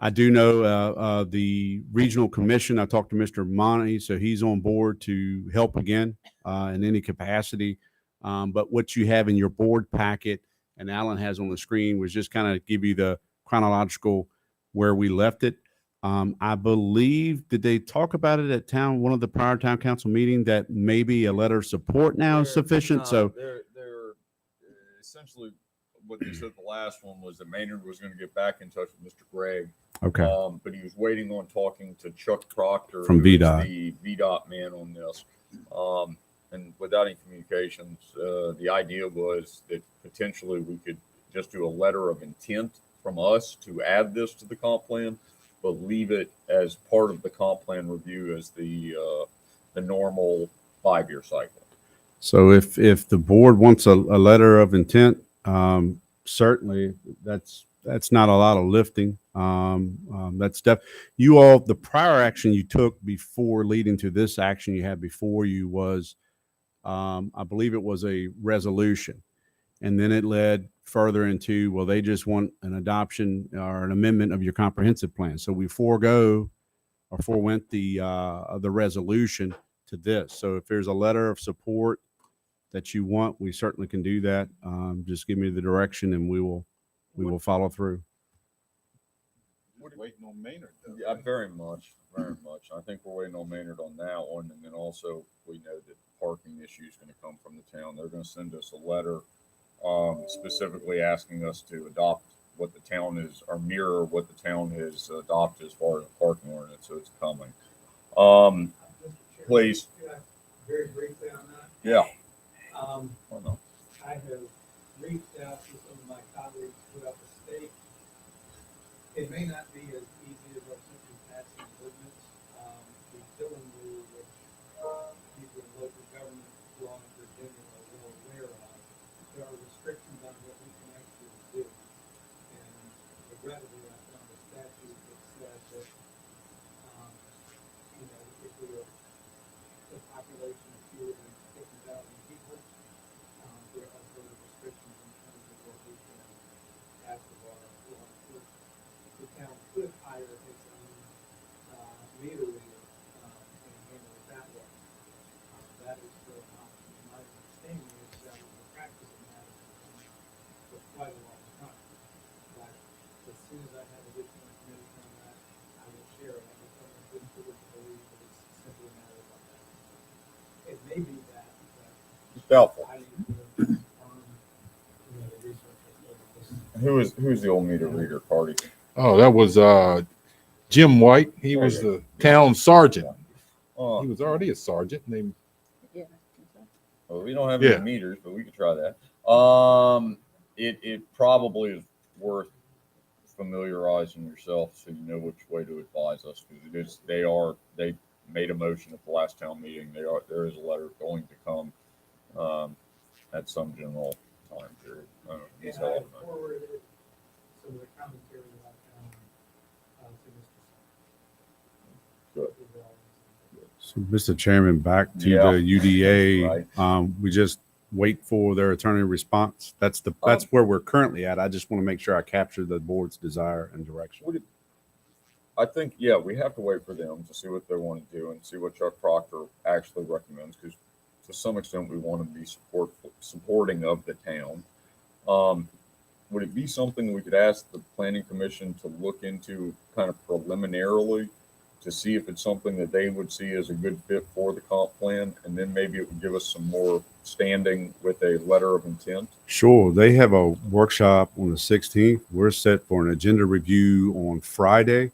I do know the regional commission. I talked to Mr. Monty, so he's on board to help again in any capacity. But what you have in your board packet and Alan has on the screen was just kind of give you the chronological where we left it. I believe, did they talk about it at one of the prior town council meeting that maybe a letter of support now is sufficient? So they're essentially what they said the last one was that Maynard was going to get back in touch with Mr. Gregg. Okay. But he was waiting on talking to Chuck Proctor From who is VDOT. the VDOT man on this. And without any communications, the idea was that potentially we could just do a letter of intent from us to add this to the comp plan, but leave it as part of the comp plan review as the normal 5-year cycle. So if the board wants a letter of intent, certainly that's not a lot of lifting. That's you all, the prior action you took before leading to this action you had before you was, I believe it was a resolution. And then it led further into, well, they just want an adoption or an amendment of your comprehensive plan. So we forewent the resolution to this. So if there's a letter of support that you want, we certainly can do that. Just give me the direction and we will follow through. Waiting on Maynard. Yeah, very much. I think we're waiting on Maynard on that one. And then also we know that the parking issue is going to come from the town. They're going to send us a letter specifically asking us to adopt what the town is, or mirror what the town has adopted as far as the parking ordinance. So it's coming. Please. Very briefly on that. Yeah. I have reached out to some of my colleagues throughout the state. It may not be as easy as our simply passing ordinance. The killing rule, which people in local government law in Virginia are well aware of, there are restrictions on what we can actually do. And regrettably, I found a statute that says that, if we are a population of fewer than 50,000 people, there are further restrictions in terms of what we can ask of our law enforcement. The town could hire its own meter reader and handle it that way. That is still an option. My understanding is that was the practice in Madison for quite a long time. But as soon as I have additional information on that, I will share it. I will tell them good to believe that it's simply a matter of that. It may be that Doubtful. I need to the research. Who's the old meter reader party? Oh, that was Jim White. He was the town sergeant. He was already a sergeant named. Well, we don't have any meters, but we could try that. It probably is worth familiarizing yourself so you know which way to advise us, because they made a motion at the last town meeting. There is a letter going to come at some general time period. And I forwarded some of the commentary about to Mr. Good. So, Mr. Chairman, back to the UDA. Right. We just wait for their attorney response. That's where we're currently at. I just want to make sure I capture the board's desire and direction. I think, we have to wait for them to see what they want to do and see what Chuck Proctor actually recommends, because to some extent we want to be supporting of the town. Would it be something we could ask the planning commission to look into kind of preliminarily to see if it's something that they would see as a good fit for the comp plan, and then maybe it would give us some more standing with a letter of intent? Sure. They have a workshop on the 16th. We're set for an agenda review on Friday,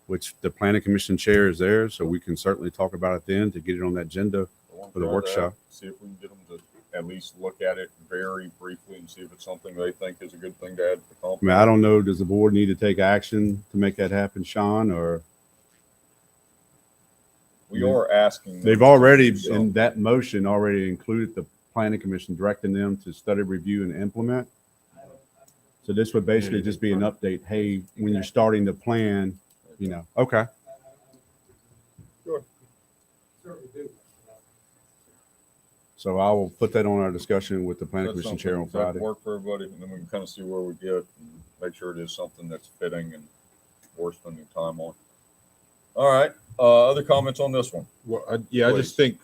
which the planning commission chair is there, so we can certainly talk about it then to get it on the agenda for the workshop. See if we can get them to at least look at it very briefly and see if it's something they think is a good thing to add to the comp. I mean, I don't know, does the board need to take action to make that happen, Sean, or? We are asking. them They've to already, do something. in that motion, already included the planning commission directing them to study, review, and implement. So this would basically just be an update. Hey, when you're starting to plan, okay. Sure. Certainly do. So I will put that on our discussion with the planning That's commission chair on something that Friday. work for everybody, and then we can kind of see where we get and make sure it is something that's fitting and worth spending time on. All right. Other comments on this one? Well, I just think,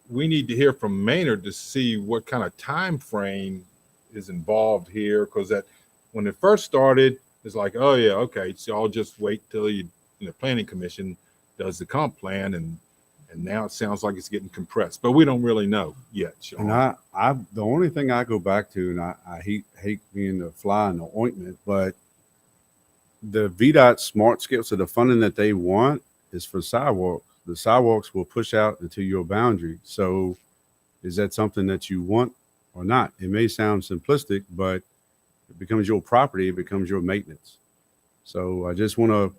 we need to hear from Maynard to see what kind of time frame is involved here, because that when it first started, it's like, oh yeah, okay, so I'll just wait till planning commission does the comp plan, and now it sounds like it's getting compressed, but we don't really know yet, Sean. And I the only thing I go back to, and I hate being the fly in the ointment, but the VDOT smart scale, so the funding that they want is for sidewalks. The sidewalks will push out into your boundary. So is that something that you want or not? It may sound simplistic, but it becomes your property, it becomes your maintenance. So I just want to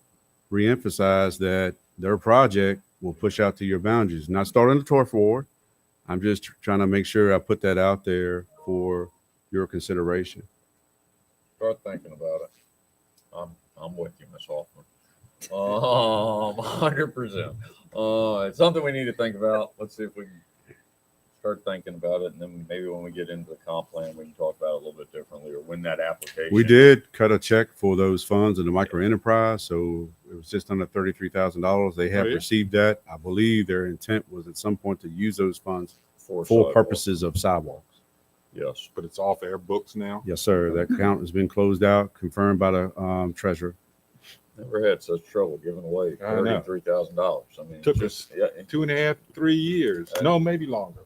reemphasize that their project will push out to your boundaries. Not starting the turf war. I'm just trying to make sure I put that out there for your consideration. Start thinking about it. I'm with you, Ms. Hoffman. 100%. It's something we need to think about. Let's see if we can start thinking about it, and then maybe when we get into the comp plan, we can talk about it a little bit differently, or when that application. We did cut a check for those funds in the micro enterprise, so it was just under $33,000. They have received that. I believe their intent was at some point to use those funds for purposes of sidewalks. Yes, but it's off air books now. Yes, sir. That account has been closed out, confirmed by the treasurer. Never had such trouble giving away $33,000. I mean, Took us 2.5, 3 years. No, maybe longer.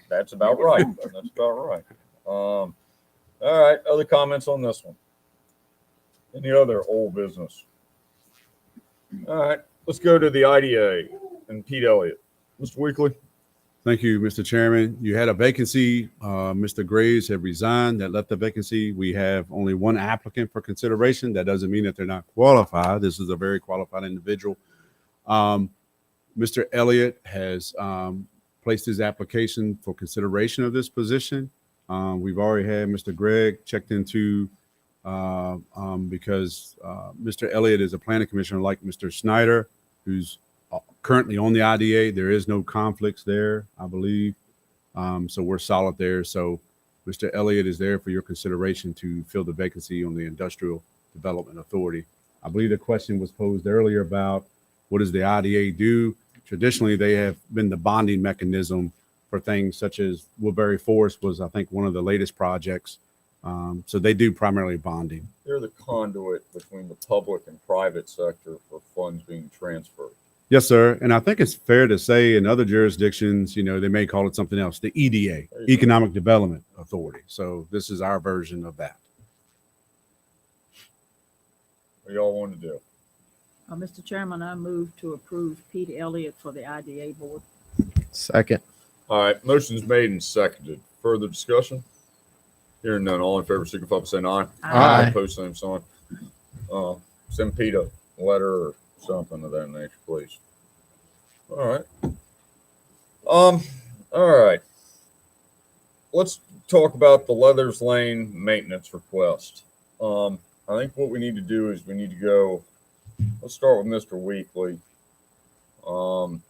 That's about right. That's about right. All right. Other comments on this one? Any other old business? All right. Let's go to the IDA and Pete Elliott. Mr. Weekly. Thank you, Mr. Chairman. You had a vacancy. Mr. Graves had resigned. That left the vacancy. We have only one applicant for consideration. That doesn't mean that they're not qualified. This is a very qualified individual. Mr. Elliott has placed his application for consideration of this position. We've already had Mr. Gregg checked into because Mr. Elliott is a planning commissioner like Mr. Snyder, who's currently on the IDA. There is no conflicts there, I believe. So we're solid there. So Mr. Elliott is there for your consideration to fill the vacancy on the Industrial Development Authority. I believe the question was posed earlier about what does the IDA do? Traditionally, they have been the bonding mechanism for things such as Woodbury Forest was, I think, one of the latest projects. So they do primarily bonding. They're the conduit between the public and private sector for funds being transferred. Yes, sir. And I think it's fair to say in other jurisdictions, they may call it something else, the EDA, Economic Development Authority. So this is our version of that. What y'all want to do? Mr. Chairman, I move to approve Pete Elliott for the IDA board. Second. All right. Motion's made and seconded. Further discussion? Hearing none. All in favor, signify by saying aye. Aye. Opposed, same sign. Send Pete a letter or something of that nature, please. All right. All right. Let's talk about the Leathers Lane maintenance request. I think what we need to do is we need to go. Let's start with Mr. Weekly. I'm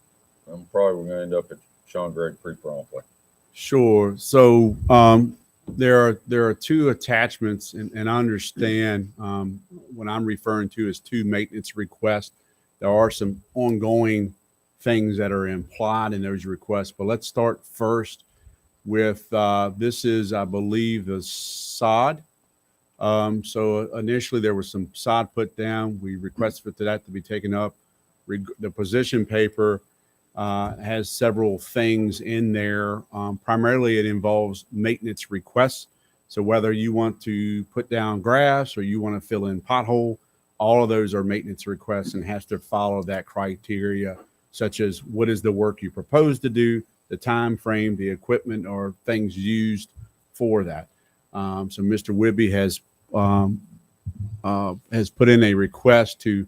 probably going to end up at Sean Gregg pretty promptly. Sure. So there are two attachments, and I understand what I'm referring to as two maintenance requests. There are some ongoing things that are implied in those requests, but let's start first with this is, I believe, the sod. So initially there was some sod put down. We requested for that to be taken up. The position paper has several things in there. Primarily it involves maintenance requests. So whether you want to put down grass or you want to fill in pothole, all of those are maintenance requests and has to follow that criteria, such as what is the work you propose to do, the time frame, the equipment, or things used for that. So Mr. Wibby has put in a request to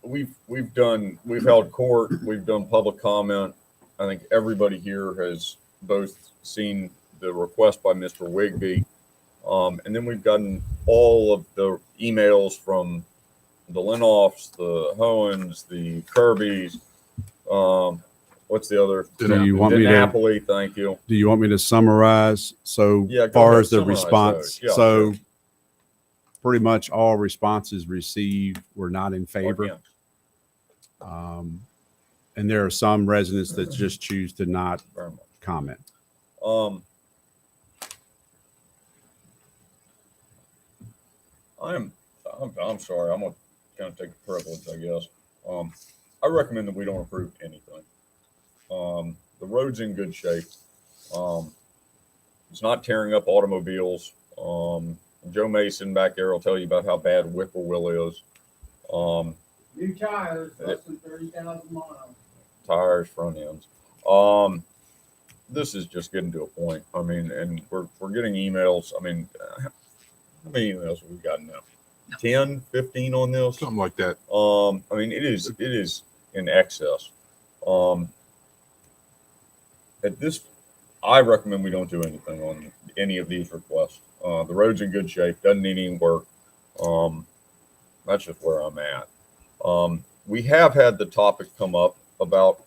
we've held court, we've done public comment. I think everybody here has both seen the request by Mr. Wigby, and then we've gotten all of the emails from the Linoffs, the Hohens, the Kirbys. What's the other? Do you want me to? Napoli, thank you. Do you want me to summarize? So Yeah, go far ahead, as the summarize response, those. Yeah, so sure. pretty much all responses received were not in favor. Again. And there are some residents that just choose to not Very much. comment. I'm sorry. I'm gonna kind of take the privilege, I guess. I recommend that we don't approve anything. The road's in good shape. It's not tearing up automobiles. Joe Mason back there will tell you about how bad Whippoorwill is. New tires, less than 30,000 miles. Tires, front ends. This is just getting to a point. I mean, and we're getting emails. I mean, how many emails have we gotten now? 10, 15 on this? Something like that. I mean, it is in excess. At this, I recommend we don't do anything on any of these requests. The road's in good shape, doesn't need any work. That's just where I'm at. We have had the topic come up about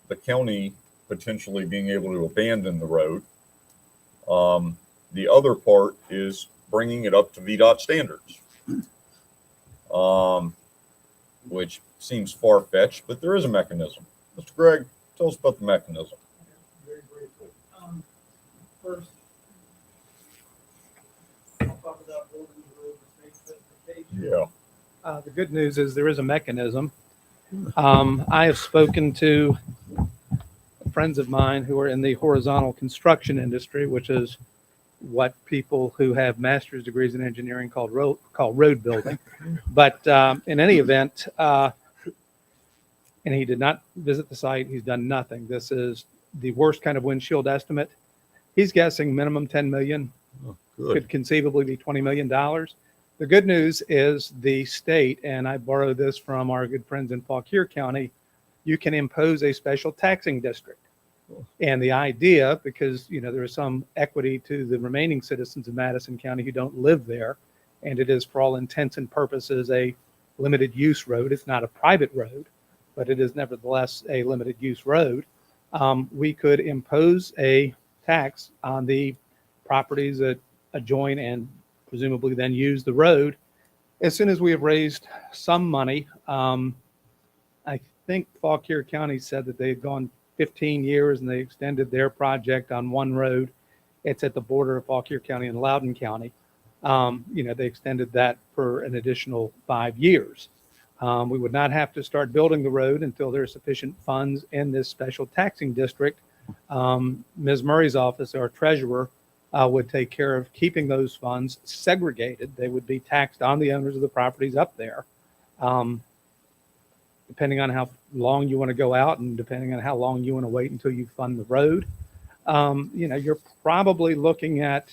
the county potentially being able to abandon the road. The other part is bringing it up to VDOT standards, which seems far-fetched, but there is a mechanism. Mr. Gregg, tell us about the mechanism. Very briefly. First, I'll talk about building the road with state specifications. Yeah. The good news is there is a mechanism. I have spoken to friends of mine who are in the horizontal construction industry, which is what people who have master's degrees in engineering call road building. But in any event, and he did not visit the site. He's done nothing. This is the worst kind of windshield estimate. He's guessing minimum 10 million, could conceivably be $20 million. The good news is the state, and I borrow this from our good friends in Fauquier County, you can impose a special taxing district. And the idea, because there is some equity to the remaining citizens of Madison County who don't live there, and it is for all intents and purposes a limited use road. It's not a private road, but it is nevertheless a limited use road. We could impose a tax on the properties that adjoin and presumably then use the road. As soon as we have raised some money, I think Fauquier County said that they had gone 15 years and they extended their project on one road. It's at the border of Fauquier County and Loudoun County. They extended that for an additional 5 years. We would not have to start building the road until there are sufficient funds in this special taxing district. Ms. Murray's office, our treasurer, would take care of keeping those funds segregated. They would be taxed on the owners of the properties up there. Depending on how long you want to go out and depending on how long you want to wait until you fund the road, you're probably looking at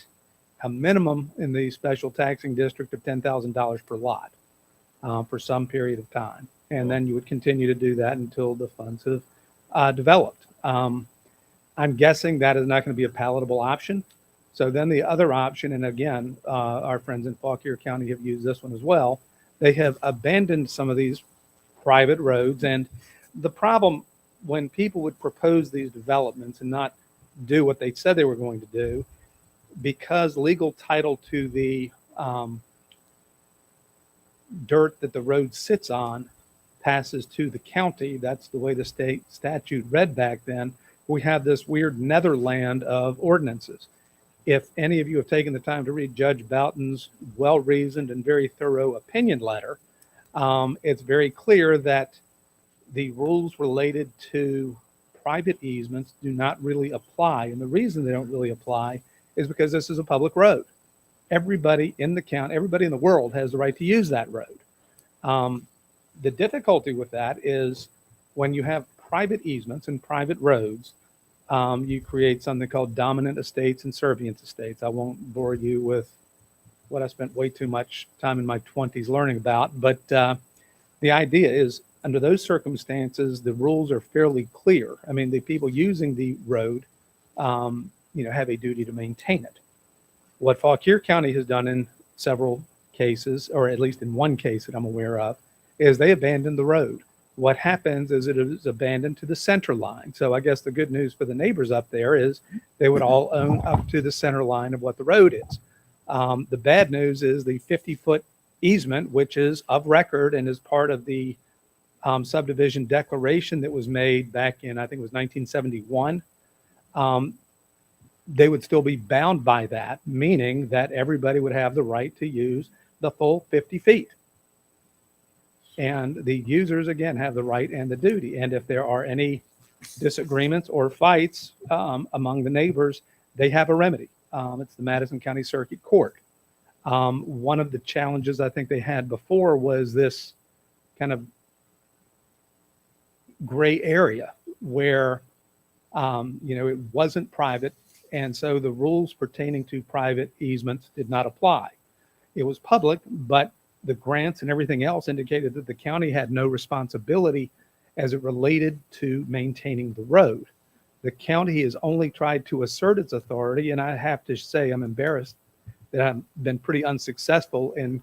a minimum in the special taxing district of $10,000 per lot for some period of time. And then you would continue to do that until the funds have developed. I'm guessing that is not going to be a palatable option. So then the other option, and again, our friends in Fauquier County have used this one as well. They have abandoned some of these private roads. And the problem when people would propose these developments and not do what they said they were going to do, because legal title to the dirt that the road sits on passes to the county. That's the way the state statute read back then. We have this weird netherland of ordinances. If any of you have taken the time to read Judge Boughton's well-reasoned and very thorough opinion letter, it's very clear that the rules related to private easements do not really apply. And the reason they don't really apply is because this is a public road. Everybody in the county, everybody in the world has the right to use that road. The difficulty with that is when you have private easements and private roads, you create something called dominant estates and servient estates. I won't bore you with what I spent way too much time in my 20s learning about, but the idea is Under those circumstances, the rules are fairly clear. I mean, the people using the road, have a duty to maintain it. What Fauquier County has done in several cases, or at least in one case that I'm aware of, is they abandoned the road. What happens is it is abandoned to the center line. So I guess the good news for the neighbors up there is they would all own up to the center line of what the road is. The bad news is the 50-foot easement, which is of record and is part of the subdivision declaration that was made back in, I think it was 1971. They would still be bound by that, meaning that everybody would have the right to use the full 50 feet. And the users, again, have the right and the duty. And if there are any disagreements or fights among the neighbors, they have a remedy. It's the Madison County Circuit Court. One of the challenges I think they had before was this kind of gray area where, it wasn't private. And so the rules pertaining to private easements did not apply. It was public, but the grants and everything else indicated that the county had no responsibility as it related to maintaining the road. The county has only tried to assert its authority, and I have to say I'm embarrassed that I've been pretty unsuccessful in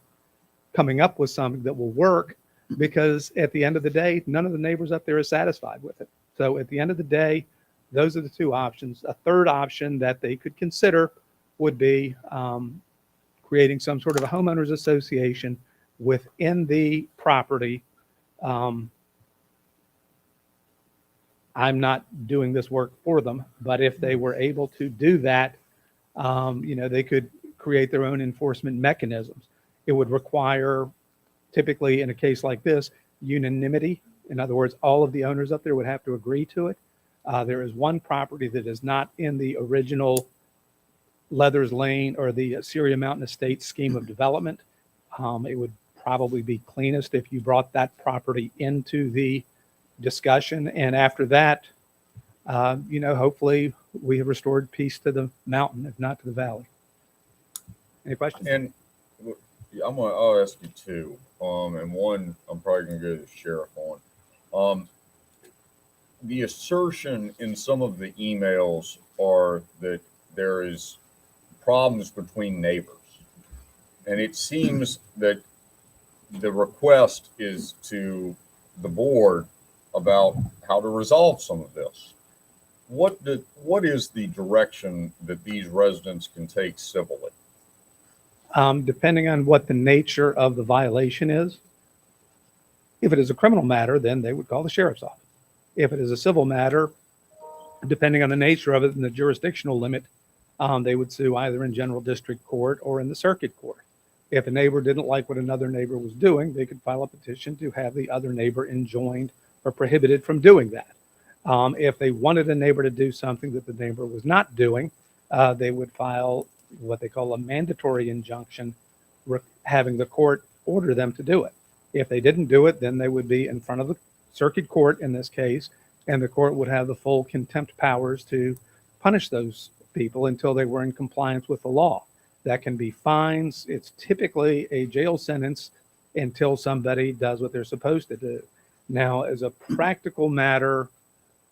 coming up with something that will work, because at the end of the day, none of the neighbors up there is satisfied with it. So at the end of the day, those are the two options. A third option that they could consider would be creating some sort of a homeowners association within the property. I'm not doing this work for them, but if they were able to do that, they could create their own enforcement mechanisms. It would require, typically in a case like this, unanimity. In other words, all of the owners up there would have to agree to it. There is one property that is not in the original Leathers Lane or the Syria Mountain Estates scheme of development. It would probably be cleanest if you brought that property into the discussion. And after that, hopefully we have restored peace to the mountain, if not to the valley. Any questions? And I'll ask you two. And one I'm probably going to go to the sheriff on. The assertion in some of the emails are that there is problems between neighbors. And it seems that the request is to the board about how to resolve some of this. What is the direction that these residents can take civilly? Depending on what the nature of the violation is. If it is a criminal matter, then they would call the sheriff's office. If it is a civil matter, depending on the nature of it and the jurisdictional limit, they would sue either in general district court or in the circuit court. If a neighbor didn't like what another neighbor was doing, they could file a petition to have the other neighbor enjoined or prohibited from doing that. If they wanted a neighbor to do something that the neighbor was not doing, they would file what they call a mandatory injunction, having the court order them to do it. If they didn't do it, then they would be in front of the circuit court in this case, and the court would have the full contempt powers to punish those people until they were in compliance with the law. That can be fines. It's typically a jail sentence until somebody does what they're supposed to do. Now, as a practical matter,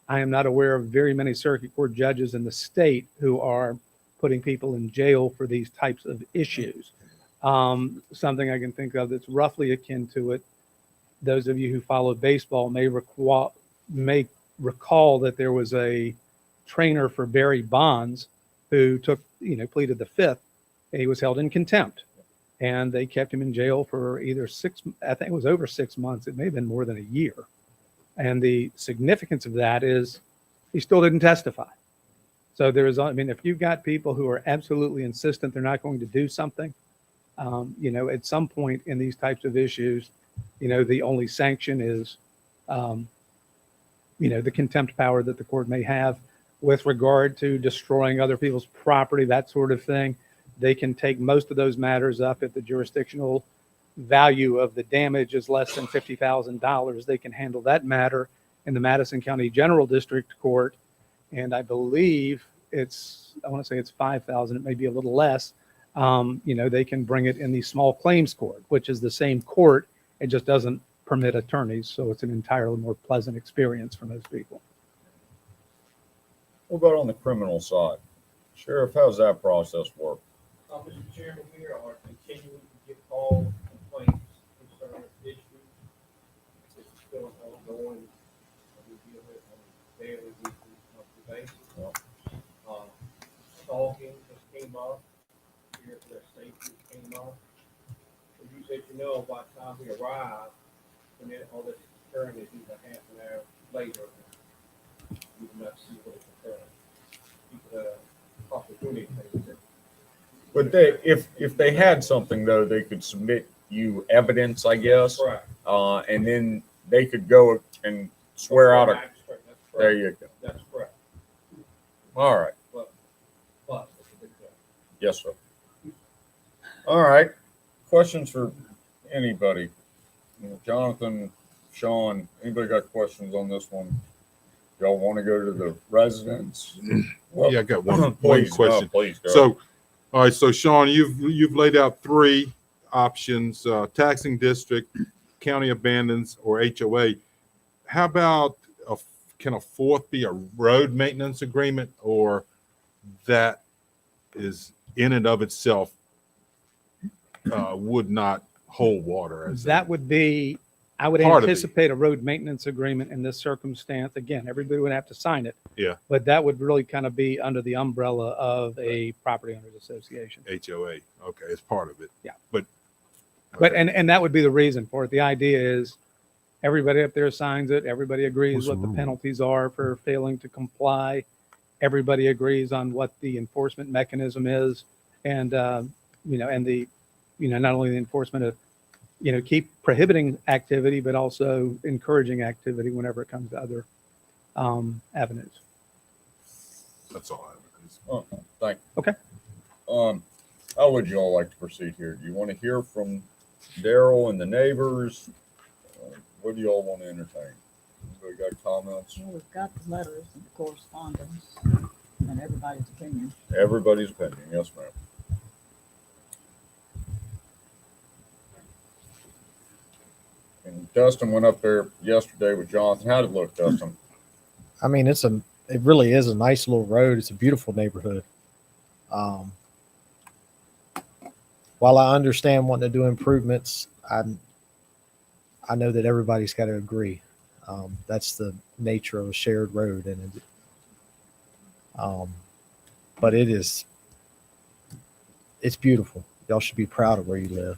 I am not aware of very many circuit court judges in the state who are putting people in jail for these types of issues. Something I can think of that's roughly akin to it, those of you who follow baseball may recall that there was a trainer for Barry Bonds who pleaded the fifth, and he was held in contempt. And they kept him in jail for either I think it was over 6 months. It may have been more than a year. And the significance of that is he still didn't testify. So if you've got people who are absolutely insistent they're not going to do something, at some point in these types of issues, the only sanction is, the contempt power that the court may have with regard to destroying other people's property, that sort of thing. They can take most of those matters up if the jurisdictional value of the damage is less than $50,000. They can handle that matter in the Madison County General District Court. And I believe I want to say it's 5,000. It may be a little less. They can bring it in the small claims court, which is the same court. It just doesn't permit attorneys, so it's an entirely more pleasant experience for most people. What about on the criminal side? Sheriff, how's that process work? Mr. Chairman, we are continuing to get calls, complaints, concerning issues. It's still ongoing. We deal with on a daily, weekly, monthly basis. Stalking just came up. Here for their safety came up. As you said, by the time we arrive, and then all this occurring is either half an hour later. We do not see what is occurring. People possibly doing anything. But they, if they had something though, they could submit you evidence, I guess. Right. And then they could go and swear out a. There you go. That's correct. All right. But it's a big thing. Yes, sir. All right. Questions for anybody? Jonathan, Sean, anybody got questions on this one? Y'all want to go to the residents? Yeah, I got one Please, question. please go. So, all right, so Sean, you've laid out three options: taxing district, county abandons, or HOA. How about can a fourth be a road maintenance agreement, or that is in and of itself would not hold water? That would be, I would part of anticipate a road maintenance agreement in this circumstance. Again, everybody would have to sign it, Yeah, but that would really kind of be under the umbrella of a property owners association. HOA. Okay, it's part of it. Yeah. But And that would be the reason for it. The idea is everybody up there signs it. Everybody agrees what the penalties are for failing to comply. Everybody agrees on what the enforcement mechanism is. And, and the, not only the enforcement of, keep prohibiting activity, but also encouraging activity whenever it comes to other avenues. That's all I have. Oh, thank you. Okay. How would you all like to proceed here? Do you want to hear from Daryl and the neighbors? What do you all want to entertain? Anybody got comments? Well, we've got the letters and the correspondence and everybody's opinion. Everybody's opinion, yes, ma'am. And Dustin went up there yesterday with Jonathan. How did it look, Dustin? I mean, it really is a nice little road. It's a beautiful neighborhood. While I understand wanting to do improvements, I know that everybody's got to agree. That's the nature of a shared road, and but it's beautiful. Y'all should be proud of where you live.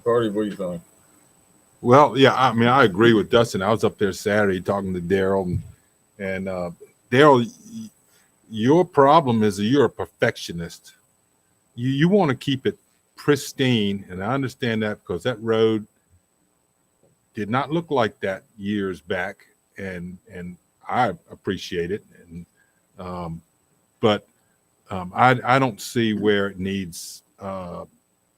Cardi, what do you think? Well, yeah, I mean, I agree with Dustin. I was up there Saturday talking to Daryl, and Daryl, your problem is that you're a perfectionist. You want to keep it pristine, and I understand that because that road did not look like that years back, and I appreciate it. And I don't see where it needs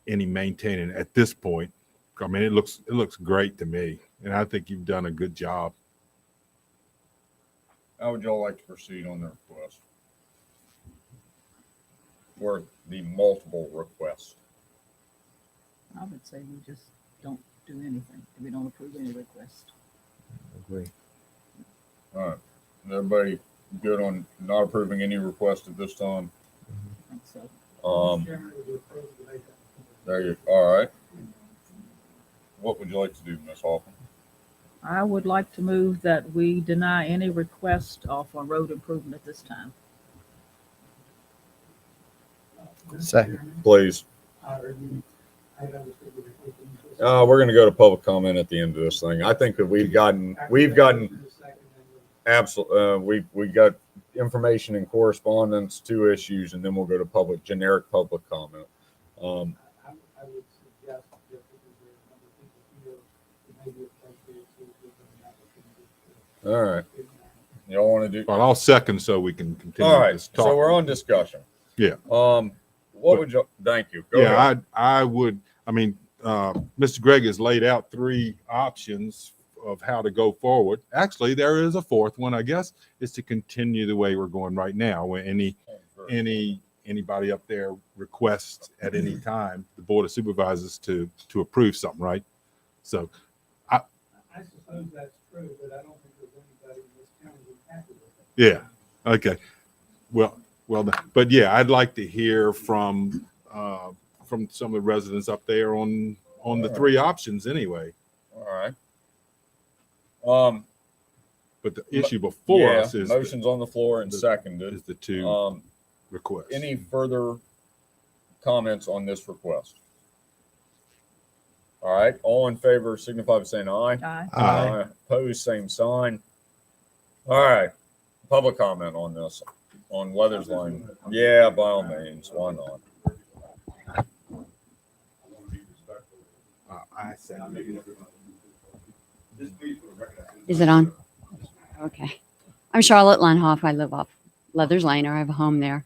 any maintaining at this point. I mean, it looks great to me, and I think you've done a good job. How would y'all like to proceed on the request? Or the multiple requests? I would say we just don't do anything. We don't approve any request. Agree. All right. Is everybody good on not approving any request at this time? I think so. There you go. All right. What would you like to do, Ms. Hoffman? I would like to move that we deny any request for road improvement at this time. Second. Please. We're going to go to public comment at the end of this thing. I think that we've gotten absolutely. We got information and correspondence, 2 issues, and then we'll go to generic public comment. I would suggest that because there are a number of people here, it may be appropriate to give them an opportunity. All right. Y'all want to do? Well, I'll second so we can continue. All right. this talk. So we're on discussion. Yeah. What would you? Thank you. Go yeah, ahead. I would. I mean, Mr. Gregg has laid out 3 options of how to go forward. Actually, there is a 4th one, I guess, is to continue the way we're going right now. Where any anybody up there requests at any time, the Board of Supervisors to approve something, right? So, I suppose that's true, but I don't think there's anybody in this county who's happy with it. yeah, okay. Well, but yeah, I'd like to hear from some of the residents up there on the three options anyway. All right. But the issue before us is motions on the floor and seconded. Is the two requests. Any further comments on this request? All right. All in favor signify by saying aye. Aye. Aye. Opposed, same sign. All right. Public comment on this, on Weathers Lane. Yeah, by all means. Why not? Is it on? Okay. I'm Charlotte Lenhoff. I live off Leathers Lane, or I have a home there.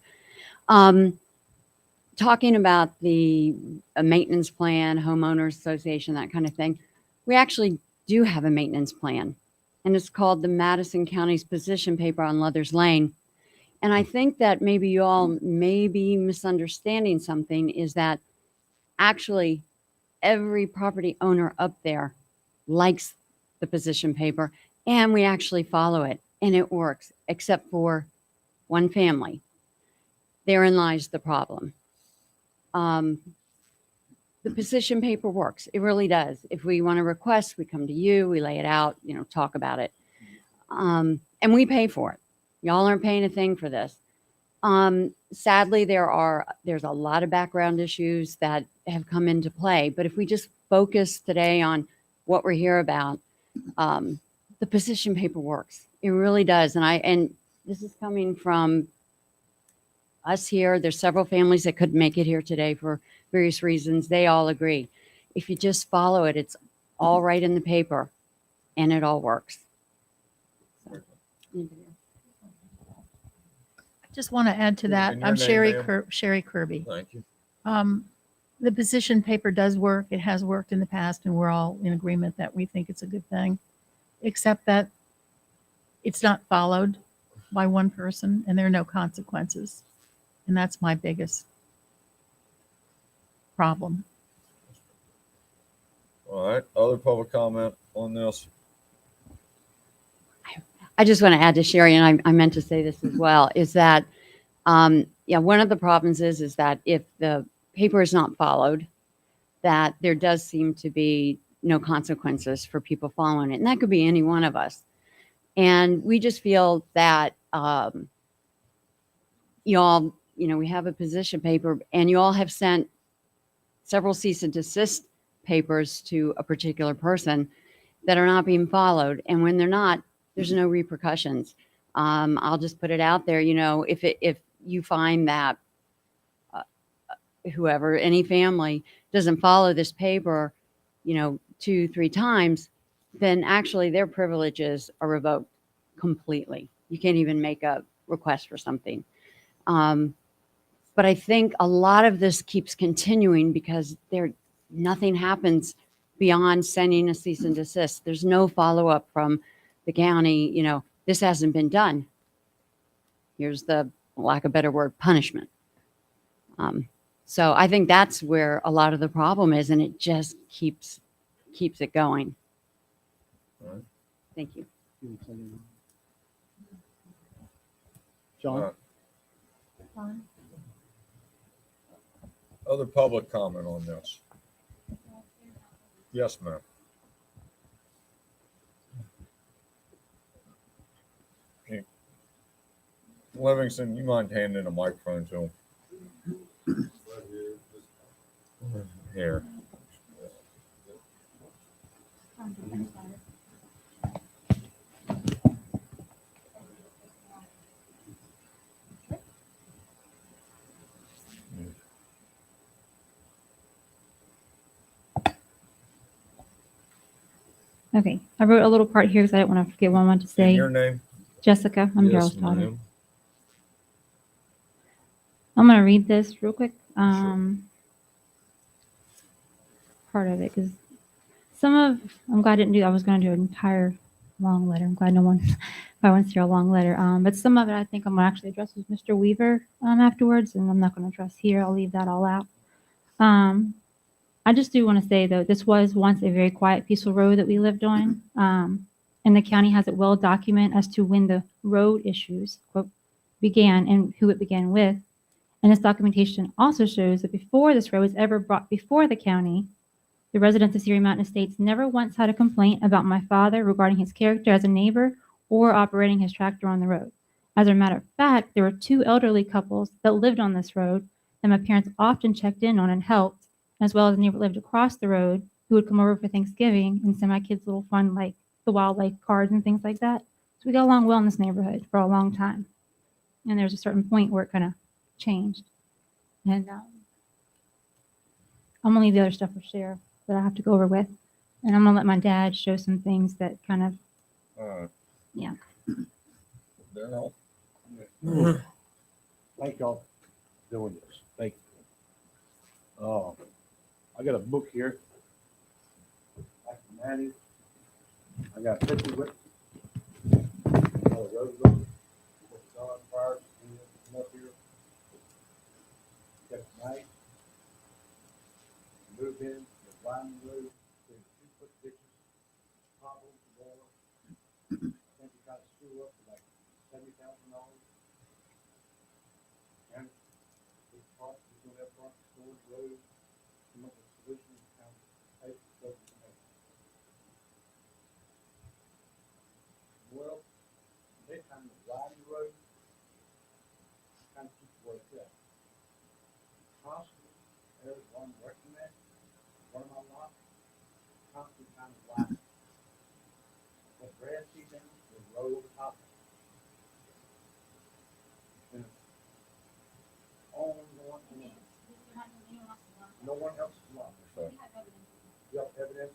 Talking about the maintenance plan, homeowners association, that kind of thing. We actually do have a maintenance plan, and it's called the Madison County's position paper on Leathers Lane. And I think that maybe you all may be misunderstanding something, is that actually every property owner up there likes the position paper, and we actually follow it, and it works, except for one family. Therein lies the problem. The position paper works. It really does. If we want to request, we come to you, we lay it out, talk about it. And we pay for it. Y'all aren't paying a thing for this. Sadly, there's a lot of background issues that have come into play. But if we just focus today on what we're here about, the position paper works. It really does. And this is coming from us here. There's several families that couldn't make it here today for various reasons. They all agree. If you just follow it, it's all right in the paper, and it all works. Just want to add to that. And your I'm name, ma'am? Sherry Kirby. Thank you. The position paper does work. It has worked in the past, and we're all in agreement that we think it's a good thing, except that it's not followed by one person, and there are no consequences. And that's my biggest problem. All right. Other public comment on this? I just want to add to Sherry, and I meant to say this as well, is that, one of the problems is that if the paper is not followed, that there does seem to be no consequences for people following it. And that could be any one of us. And we just feel that y'all, we have a position paper, and you all have sent several cease and desist papers to a particular person that are not being followed. And when they're not, there's no repercussions. I'll just put it out there, if you find that whoever, any family doesn't follow this paper, 2-3 times, then actually their privileges are revoked completely. You can't even make a request for something. But I think a lot of this keeps continuing because nothing happens beyond sending a cease and desist. There's no follow-up from the county, this hasn't been done. Here's the, lack of a better word, punishment. So I think that's where a lot of the problem is, and it just keeps it going. All right. Thank you. John? Other public comment on this? Yes, ma'am. Livingston, you mind handing a microphone to him? Here. Okay, I wrote a little part here because I didn't want to forget what I wanted to say. And your name? Jessica. I'm Yes, Daryl's daughter. ma'am. I'm going to read this real quick. Part of it, because I'm glad I didn't do that. I was going to do an entire long letter. I'm glad no one wants to hear a long letter. But some of it I think I'm gonna actually address with Mr. Weaver afterwards, and I'm not gonna address here. I'll leave that all out. I just do want to say though, this was once a very quiet, peaceful road that we lived on. And the county has it well documented as to when the road issues quote, began and who it began with. And this documentation also shows that before this road was ever brought before the county, the residents of Sierra Mountain Estates never once had a complaint about my father regarding his character as a neighbor or operating his tractor on the road. As a matter of fact, there were 2 elderly couples that lived on this road that my parents often checked in on and helped, as well as a neighbor that lived across the road who would come over for Thanksgiving and send my kids little fun like the wildlife cards and things like that. So we got along well in this neighborhood for a long time. And there's a certain point where it kind of changed. And I'm gonna leave the other stuff for Sheriff that I have to go over with. And I'm gonna let my dad show some things that kind of, yeah. Daryl. Thank y'all for doing this. Thank you. I got a book here. Like Maddie. I got a picture with up here. Got tonight. Moved in, the winding road, 2-foot ditches, potholes, water. I think we got a screw up for like $70,000. And this part, we're doing that part, storage road, come up with solutions, kind of pay for stuff we can make. Well, they kind of winding road, kind of keep the way it's at. Possibly, there's one working there, one of my lots, constantly kind of winding. But grass seed down, the road over top. And on going. No one else is lot. Yep, evidence.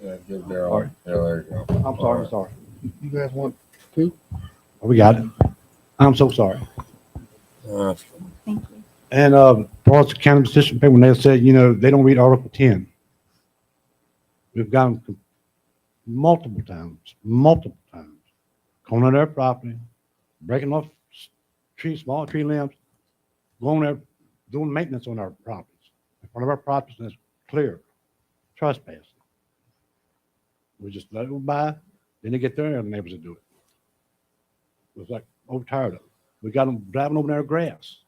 Yeah, give Daryl. Yeah, there you go. I'm sorry. You guys want 2? We got it. I'm so sorry. Thank you. And parts of county position paper, when they said, they don't read Article 10. We've got them multiple times, going on their property, breaking off small tree limbs, going there, doing maintenance on our properties. If one of our properties is clear, trespassing. We just let it go by, then they get there and the neighbors will do it. It was like overtired of it. We got them driving over their grass.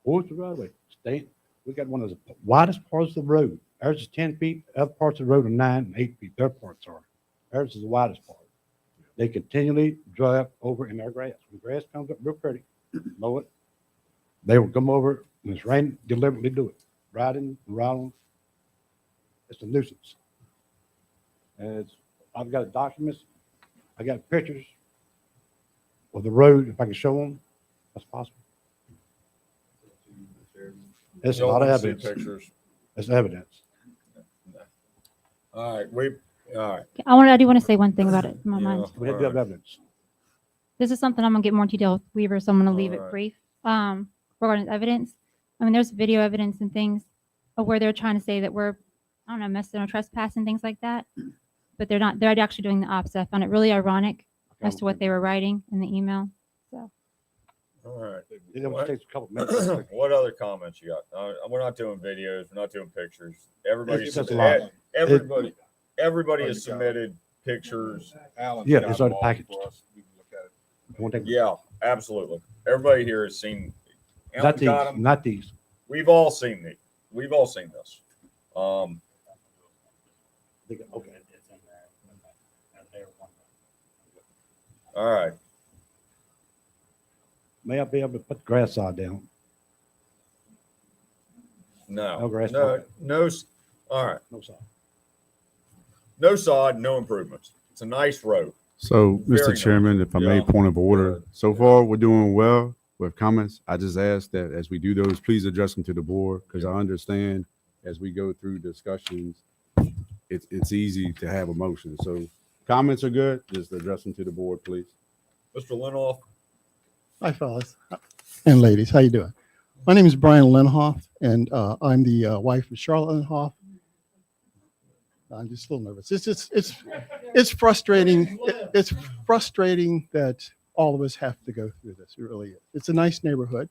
Towards the roadway. We got one of the widest parts of the road. Ours is 10 feet. Other parts of the road are 9 and 8 feet. Their parts are. Ours is the widest part. They continually drive over in their grass. When grass comes up real pretty, mow it. They will come over when it's raining, deliberately do it. Riding, around. It's a nuisance. And I've got documents. I got pictures of the road. If I can show them, that's possible. It's a lot of evidence. Pictures. It's evidence. All right, all right. I do want to say one thing about it in my mind. We have to have evidence. This is something I'm gonna get more detail with Weaver, so I'm gonna leave it brief. Regarding evidence, I mean, there's video evidence and things of where they're trying to say that we're, I don't know, messing or trespassing, things like that. But they're not. They're actually doing the opposite. I found it really ironic as to what they were writing in the email. So. All right. It takes a couple minutes. What other comments you got? We're not doing videos. We're not doing pictures. Everybody has submitted pictures. Yeah, it's already packaged. Yeah, absolutely. Everybody here has seen. Not these. Not these. We've all seen these. We've all seen this. Okay. All right. May I be able to put the grass sod down? No. No grass. No. All right. No sod. No sod, no improvements. It's a nice road. So, Very Mr. nice. Chairman, if I may, point of order. So far, we're doing well with comments. I just ask that as we do those, please address them to the board, because I understand as we go through discussions, it's easy to have emotions. So comments are good. Just address them to the board, please. Mr. Linoff. Hi, fellas and ladies. How you doing? My name is Brian Lenhoff, and I'm the wife of Charlotte Lenhoff. I'm just a little nervous. It's frustrating. It's frustrating that all of us have to go through this. It really is. It's a nice neighborhood.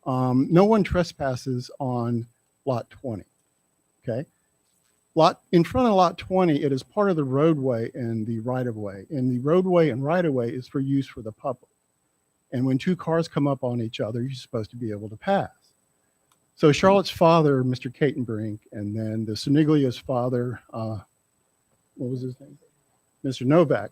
No one trespasses on lot 20. Okay. In front of lot 20, it is part of the roadway and the right of way. And the roadway and right of way is for use for the public. And when two cars come up on each other, you're supposed to be able to pass. So Charlotte's father, Mr. Catenbrink, and then the Soniglia's father, what was his name? Mr. Novak,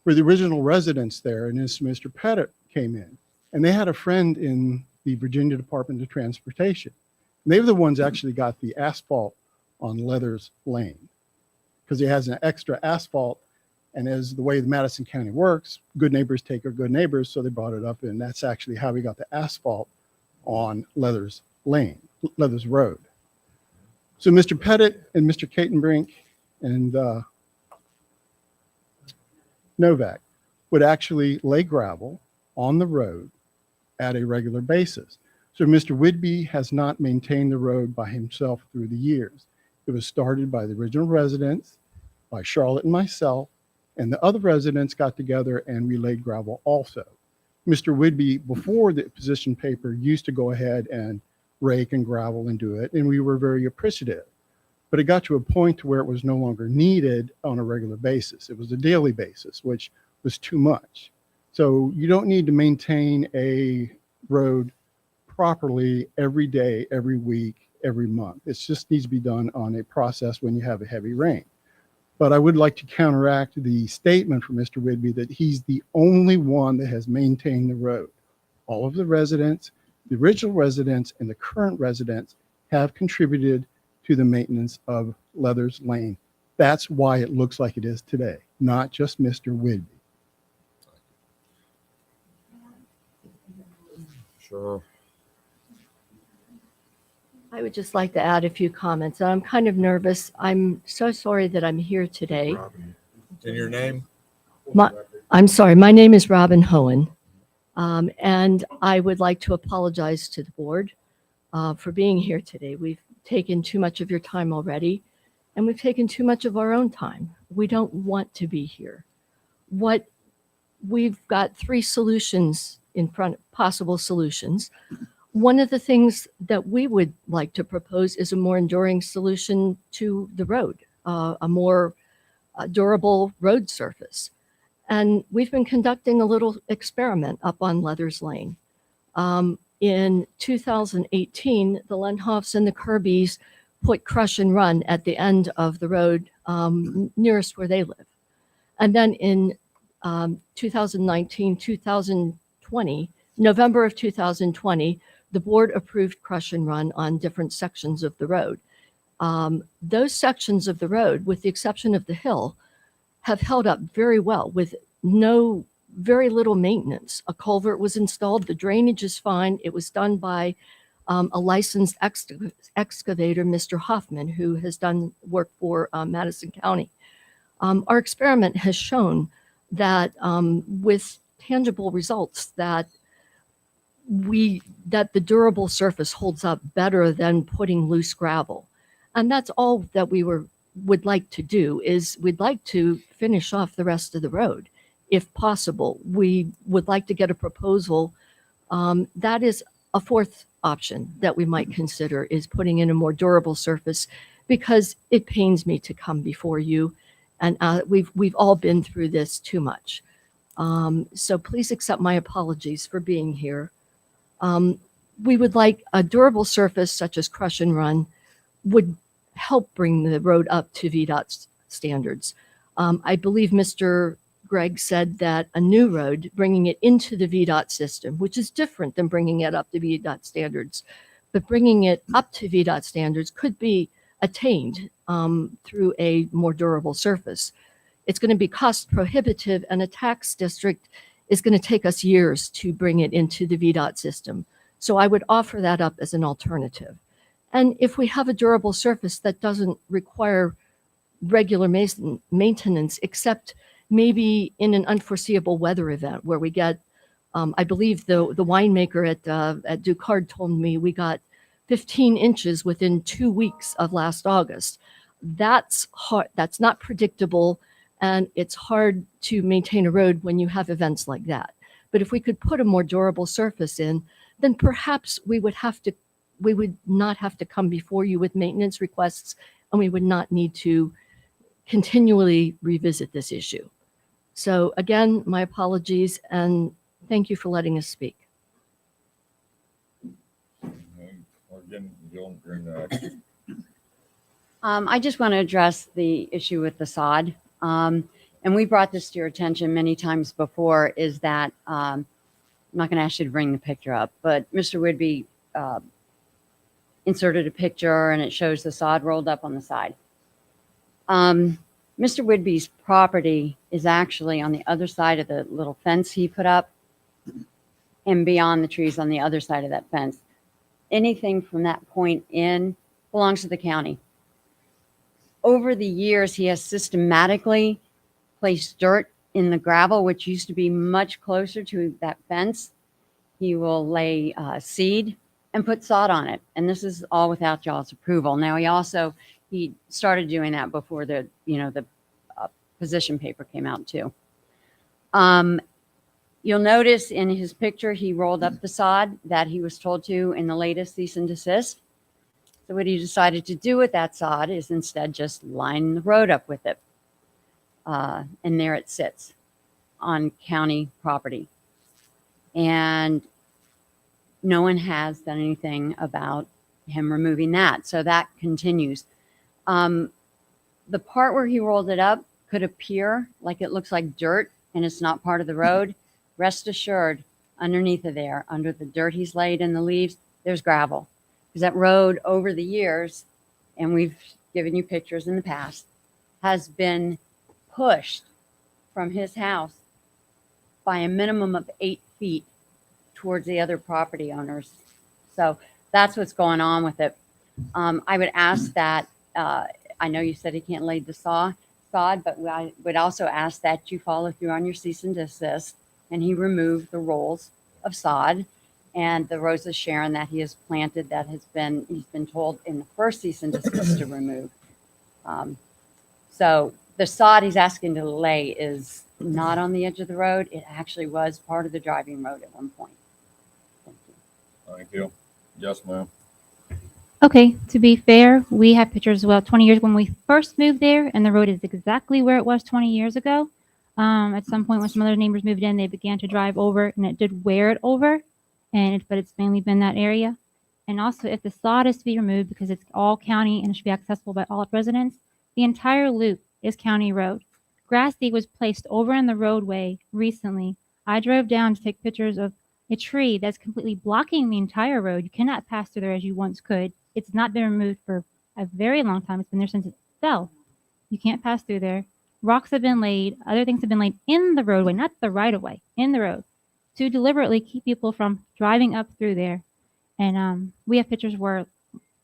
were the original residents there. And this Mr. Pettit came in. And they had a friend in the Virginia Department of Transportation. And they were the ones actually got the asphalt on Leathers Lane because it has an extra asphalt. And as the way the Madison County works, good neighbors take care of good neighbors. So they brought it up, and that's actually how we got the asphalt on Leathers Lane, Leathers Road. So Mr. Pettit and Mr. Catenbrink and Novak would actually lay gravel on the road at a regular basis. So Mr. Whidbey has not maintained the road by himself through the years. It was started by the original residents, by Charlotte and myself, and the other residents got together and we laid gravel also. Mr. Whidbey, before the position paper, used to go ahead and rake and gravel and do it, and we were very appreciative. But it got to a point to where it was no longer needed on a regular basis. It was a daily basis, which was too much. So you don't need to maintain a road properly every day, every week, every month. It just needs to be done on a process when you have a heavy rain. But I would like to counteract the statement from Mr. Whidbey that he's the only one that has maintained the road. All of the residents, the original residents, and the current residents have contributed to the maintenance of Leathers Lane. That's why it looks like it is today, not just Mr. Whidbey. Sure. I would just like to add a few comments. I'm kind of nervous. I'm so sorry that I'm here today. In your name? I'm sorry. My name is Robin Hohen. And I would like to apologize to the board for being here today. We've taken too much of your time already, and we've taken too much of our own time. We don't want to be here. We've got three solutions in front, possible solutions. One of the things that we would like to propose is a more enduring solution to the road, a more durable road surface. And we've been conducting a little experiment up on Leathers Lane. In 2018, the Lenhoffs and the Kirbys put crush and run at the end of the road nearest where they live. And then in 2019, 2020, November of 2020, the board approved crush and run on different sections of the road. Those sections of the road, with the exception of the hill, have held up very well with very little maintenance. A culvert was installed, the drainage is fine. It was done by a licensed excavator, Mr. Hoffman, who has done work for Madison County. Our experiment has shown that with tangible results that the durable surface holds up better than putting loose gravel. And that's all that we would like to do is we'd like to finish off the rest of the road. If possible, we would like to get a proposal. That is a fourth option that we might consider is putting in a more durable surface because it pains me to come before you. And we've all been through this too much. So please accept my apologies for being here. We would like a durable surface such as crush and run would help bring the road up to VDOT standards. I believe Mr. Gregg said that a new road, bringing it into the VDOT system, which is different than bringing it up to VDOT standards, but bringing it up to VDOT standards could be attained through a more durable surface. It's going to be cost prohibitive, and a tax district is going to take us years to bring it into the VDOT system. So I would offer that up as an alternative. And if we have a durable surface that doesn't require regular maintenance, except maybe in an unforeseeable weather event where we get I believe the winemaker at Ducard told me we got 15 inches within 2 weeks of last August. That's hard. That's not predictable, and it's hard to maintain a road when you have events like that. But if we could put a more durable surface in, then perhaps we would not have to come before you with maintenance requests, and we would not need to continually revisit this issue. So again, my apologies, and thank you for letting us speak. I just want to address the issue with the sod. And we brought this to your attention many times before, is that, I'm not going to ask you to bring the picture up, but Mr. Whidbey inserted a picture and it shows the sod rolled up on the side. Mr. Whidbey's property is actually on the other side of the little fence he put up and beyond the trees on the other side of that fence. Anything from that point in belongs to the county. Over the years, he has systematically placed dirt in the gravel, which used to be much closer to that fence. He will lay seed and put sod on it. And this is all without y'all's approval. Now, he started doing that before the position paper came out too. You'll notice in his picture, he rolled up the sod that he was told to in the latest cease and desist. So what he decided to do with that sod is instead just line the road up with it. And there it sits on county property. And no one has done anything about him removing that. So that continues. The part where he rolled it up could appear like it looks like dirt and it's not part of the road. Rest assured, underneath of there, under the dirt he's laid in the leaves, there's gravel. Because that road over the years, and we've given you pictures in the past, has been pushed from his house by a minimum of 8 feet towards the other property owners. So that's what's going on with it. I would ask that, I know you said he can't lay the sod, but I would also ask that you follow through on your cease and desist, and he remove the rolls of sod and the Rose of Sharon that he has planted that he's been told in the first cease and desist to remove. So the sod he's asking to lay is not on the edge of the road. It actually was part of the driving road at one point. Thank you. Thank you. Yes, ma'am. Okay, to be fair, we have pictures as well. 20 years when we first moved there, and the road is exactly where it was 20 years ago. At some point when some other neighbors moved in, they began to drive over, and it did wear it over, but it's mainly been that area. And also, if the sod is to be removed because it's all county and it should be accessible by all residents, the entire loop is county road. Grass seed was placed over in the roadway recently. I drove down to take pictures of a tree that's completely blocking the entire road. You cannot pass through there as you once could. It's not been removed for a very long time. It's been there since it fell. You can't pass through there. Rocks have been laid. Other things have been laid in the roadway, not the right of way, in the road, to deliberately keep people from driving up through there. And we have pictures where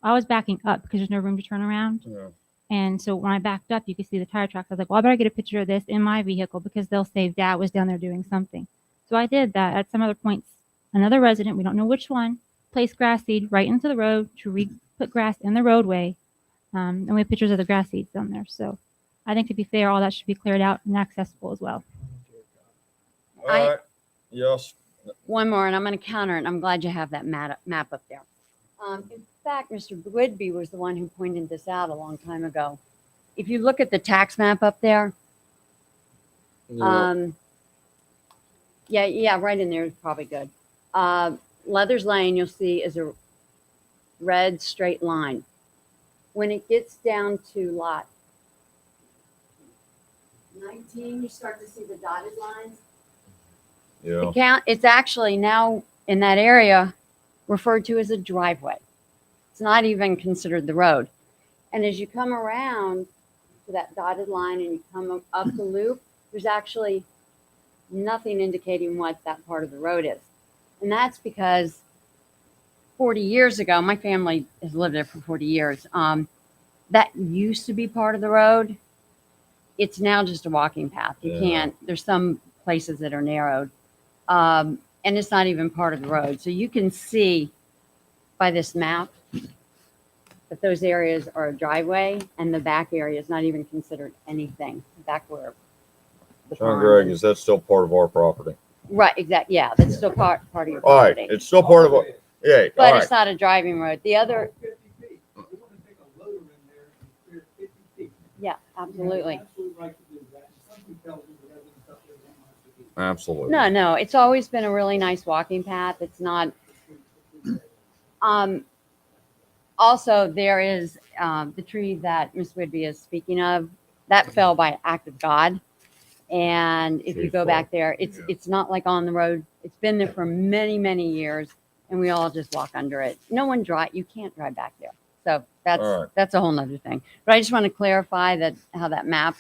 I was backing up because there's no room to turn around. Yeah. And so when I backed up, you could see the tire tracks. I was like, well, I better get a picture of this in my vehicle because they'll say Dad was down there doing something. So I did that. At some other points, another resident, we don't know which one, placed grass seed right into the road to put grass in the roadway. And we have pictures of the grass seeds on there. So I think to be fair, all that should be cleared out and accessible as well. All right. Yes. One more, and I'm going to counter it. I'm glad you have that map up there. In fact, Mr. Whidbey was the one who pointed this out a long time ago. If you look at the tax map up there, yeah, right in there is probably good. Leathers Lane, you'll see, is a red straight line. When it gets down to lot 19, you start to see the dotted lines. Yeah. It's actually now in that area referred to as a driveway. It's not even considered the road. And as you come around to that dotted line and you come up the loop, there's actually nothing indicating what that part of the road is. And that's because 40 years ago, my family has lived there for 40 years. That used to be part of the road. It's now just a walking path. You can't, there's some places that are narrowed. and it's not even part of the road. So you can see by this map that those areas are a driveway, and the back area is not even considered anything. Back where the John pond Greg, is. is that still part of our property? Right, exactly. Yeah, that's still part of your All right, property. it's still part of our, yeah, all But right. it's not a driving road. The other, yeah, absolutely. Absolutely. No, it's always been a really nice walking path. It's not. Also, there is the tree that Miss Whitby is speaking of. That fell by act of God. And if you go back there, it's not like on the road. It's been there for many, many years, and we all just walk under it. No one drive. You can't drive back there. So All right. that's a whole nother thing. But I just want to clarify that how that map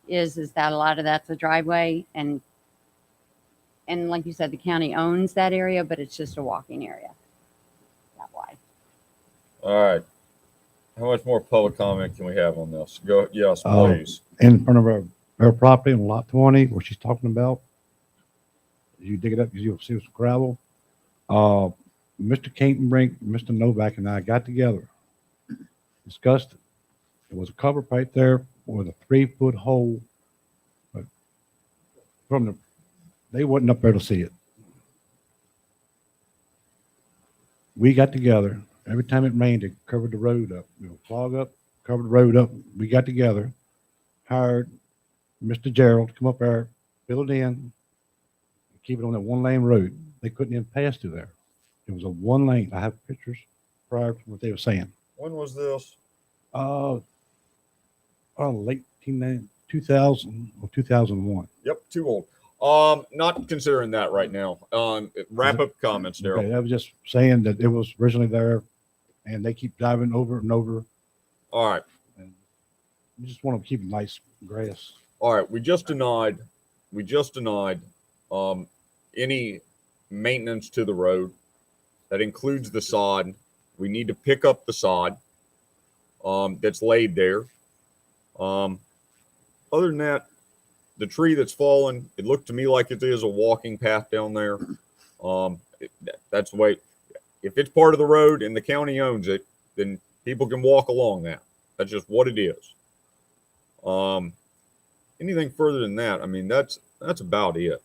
is that a lot of that's a driveway, and like you said, the county owns that area, but it's just a walking area. That wide. All right. How much more public comment can we have on this? Go, yes, Uh, please. In front of her property on lot 20, where she's talking about. You dig it up, you'll see some gravel. Mr. Catenbrink, Mr. Novak, and I got together, discussed it. There was a cover pipe there with a 3-foot hole. But they wasn't up there to see it. We got together. Every time it rained, it covered the road up. Clog up, covered the road up. We got together, hired Mr. Gerald to come up there, fill it in, keep it on that 1-lane road. They couldn't even pass through there. It was a 1-lane. I have pictures prior to what they were saying. When was this? Late 2000 or 2001. Yep, too old. Not considering that right now. Wrap up comments, Daryl. Okay, I was just saying that it was originally there, and they keep diving over and over. All right. And we just want to keep nice grass. All right. We just denied any maintenance to the road. That includes the sod. We need to pick up the sod that's laid there. Other than that, the tree that's fallen, it looked to me like it is a walking path down there. That's the way. If it's part of the road and the county owns it, then people can walk along that. That's just what it is. Anything further than that, I mean, that's about it.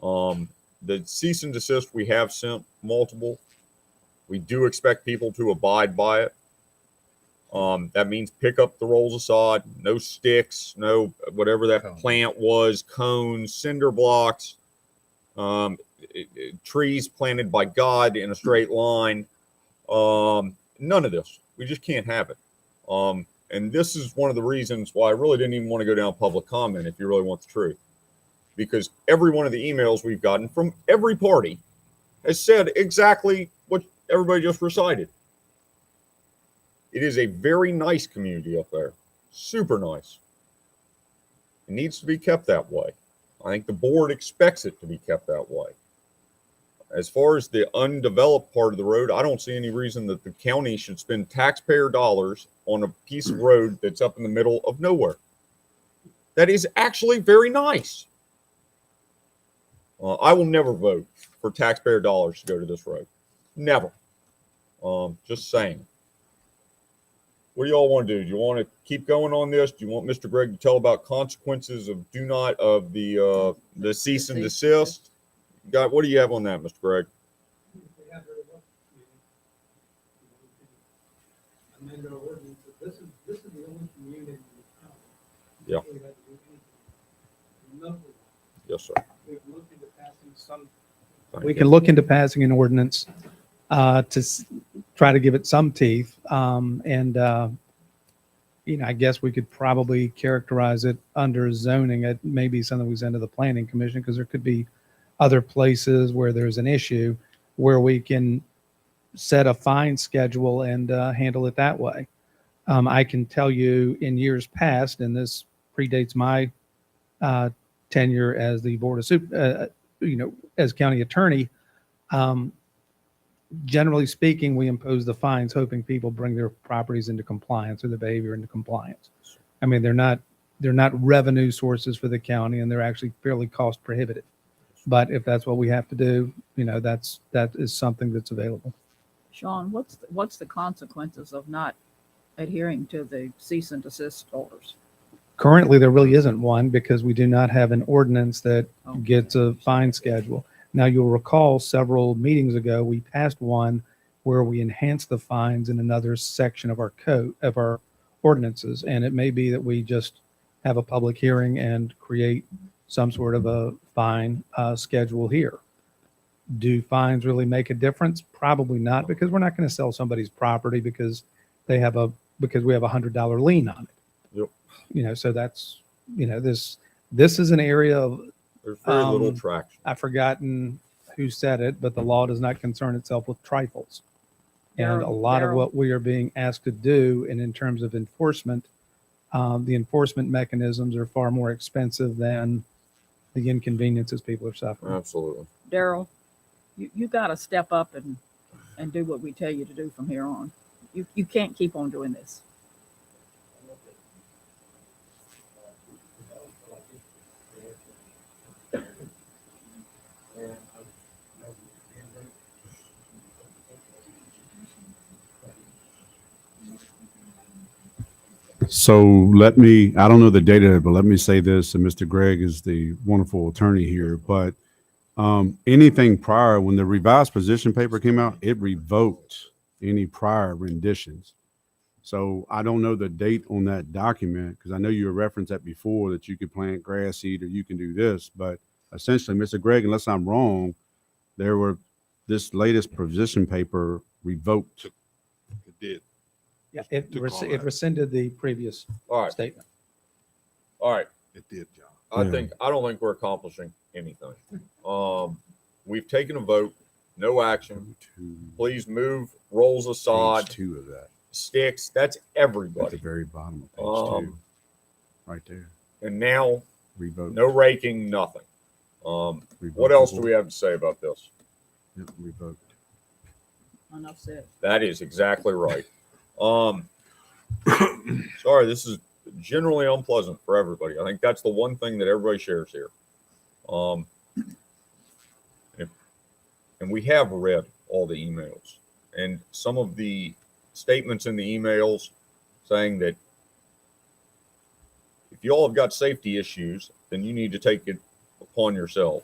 The cease and desist, we have sent multiple. We do expect people to abide by it. That means pick up the rolls of sod, no sticks, no whatever that plant was, cones, cinder blocks, trees planted by God in a straight line. None of this. We just can't have it. And this is one of the reasons why I really didn't even want to go down public comment if you really want the truth. Because every one of the emails we've gotten from every party has said exactly what everybody just recited. It is a very nice community up there. Super nice. It needs to be kept that way. I think the board expects it to be kept that way. As far as the undeveloped part of the road, I don't see any reason that the county should spend taxpayer dollars on a piece of road that's up in the middle of nowhere. That is actually very nice. I will never vote for taxpayer dollars to go to this road. Never. Just saying. What do y'all want to do? Do you want to keep going on this? Do you want Mr. Gregg to tell about consequences of the cease and desist? What do you have on that, Mr. Gregg? This is the only community in the county. Yeah. Yes, sir. We can look into passing an ordinance try to give it some teeth. I guess we could probably characterize it under zoning. It may be something we send to the planning commission because there could be other places where there's an issue where we can set a fine schedule and handle it that way. I can tell you in years past, and this predates my tenure as the board of as county attorney, generally speaking, we impose the fines hoping people bring their properties into compliance or their behavior into compliance. I mean, they're not revenue sources for the county, and they're actually fairly cost prohibitive. But if that's what we have to do, that is something that's available. Sean, what's the consequences of not adhering to the cease and desist orders? Currently, there really isn't one because we do not have an ordinance that gets a fine schedule. Now, you'll recall several meetings ago, we passed one where we enhanced the fines in another section of our code, of our ordinances. And it may be that we just have a public hearing and create some sort of a fine schedule here. Do fines really make a difference? Probably not, because we're not going to sell somebody's property because we have a $100 lien on it. Yep. So that's, this is an area of, There's very little traction. I've forgotten who said it, but the law does not concern itself with trifles. And a lot of what we are being asked to do, and in terms of enforcement, the enforcement mechanisms are far more expensive than the inconveniences people are suffering. Absolutely. Daryl, you got to step up and do what we tell you to do from here on. You can't keep on doing this. So I don't know the data, but let me say this, and Mr. Gregg is the wonderful attorney here, but anything prior, when the revised position paper came out, it revoked any prior renditions. So I don't know the date on that document, because I know you referenced that before, that you could plant grass seed or you can do this, but essentially, Mr. Gregg, unless I'm wrong, this latest position paper revoked. It did. Yeah, it rescinded the previous statement. All right. It did, John. I don't think we're accomplishing anything. We've taken a vote, no action. Please move rolls aside. Page 2 of that. Sticks. That's everybody. At the very bottom of page 2. Right there. And now, Revoked. no raking, nothing. What else do we have to say about this? Yep, revoked. Enough said. That is exactly right. Sorry, this is generally unpleasant for everybody. I think that's the one thing that everybody shares here. And we have read all the emails and some of the statements in the emails saying that if you all have got safety issues, then you need to take it upon yourself.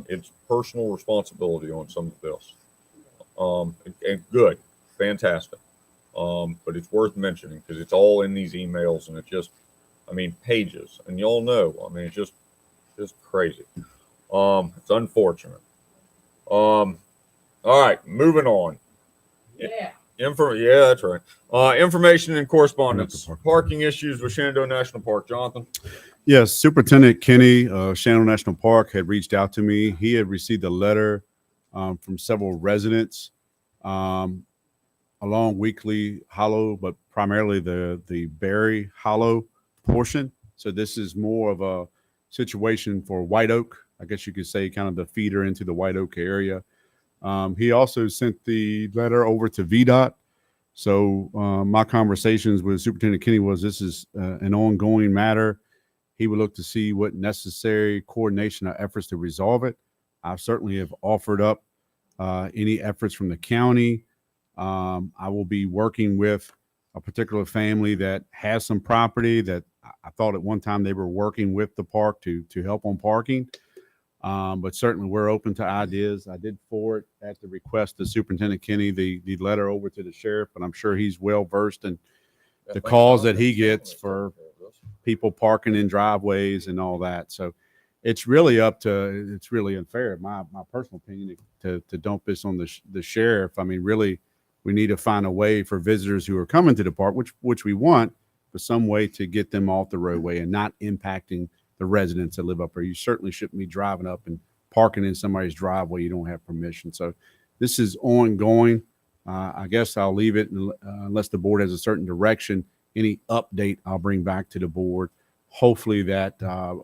It's personal responsibility on some of this. And good, fantastic. But it's worth mentioning because it's all in these emails and it just, pages. And y'all know, it's just crazy. It's unfortunate. All right, moving on. Yeah. Yeah, that's right. Information and correspondence. Parking issues with Shenandoah National Park. Jonathan? Yes, Superintendent Kenny, Shenandoah National Park, had reached out to me. He had received a letter from several residents along Weekly Hollow, but primarily the Berry Hollow portion. So this is more of a situation for White Oak. I guess you could say kind of the feeder into the White Oak area. He also sent the letter over to VDOT. So my conversations with Superintendent Kenny was this is an ongoing matter. He would look to see what necessary coordination or efforts to resolve it. I certainly have offered up any efforts from the county. I will be working with a particular family that has some property that I thought at one time they were working with the park to help on parking. But certainly we're open to ideas. I did forward at the request of Superintendent Kenny the letter over to the sheriff, and I'm sure he's well versed in the calls that he gets for people parking in driveways and all that. So it's really unfair, my personal opinion, to dump this on the sheriff. Really, we need to find a way for visitors who are coming to the park, which we want, but some way to get them off the roadway and not impacting the residents that live up there. You certainly shouldn't be driving up and parking in somebody's driveway you don't have permission. So this is ongoing. I guess I'll leave it unless the board has a certain direction. Any update I'll bring back to the board. Hopefully that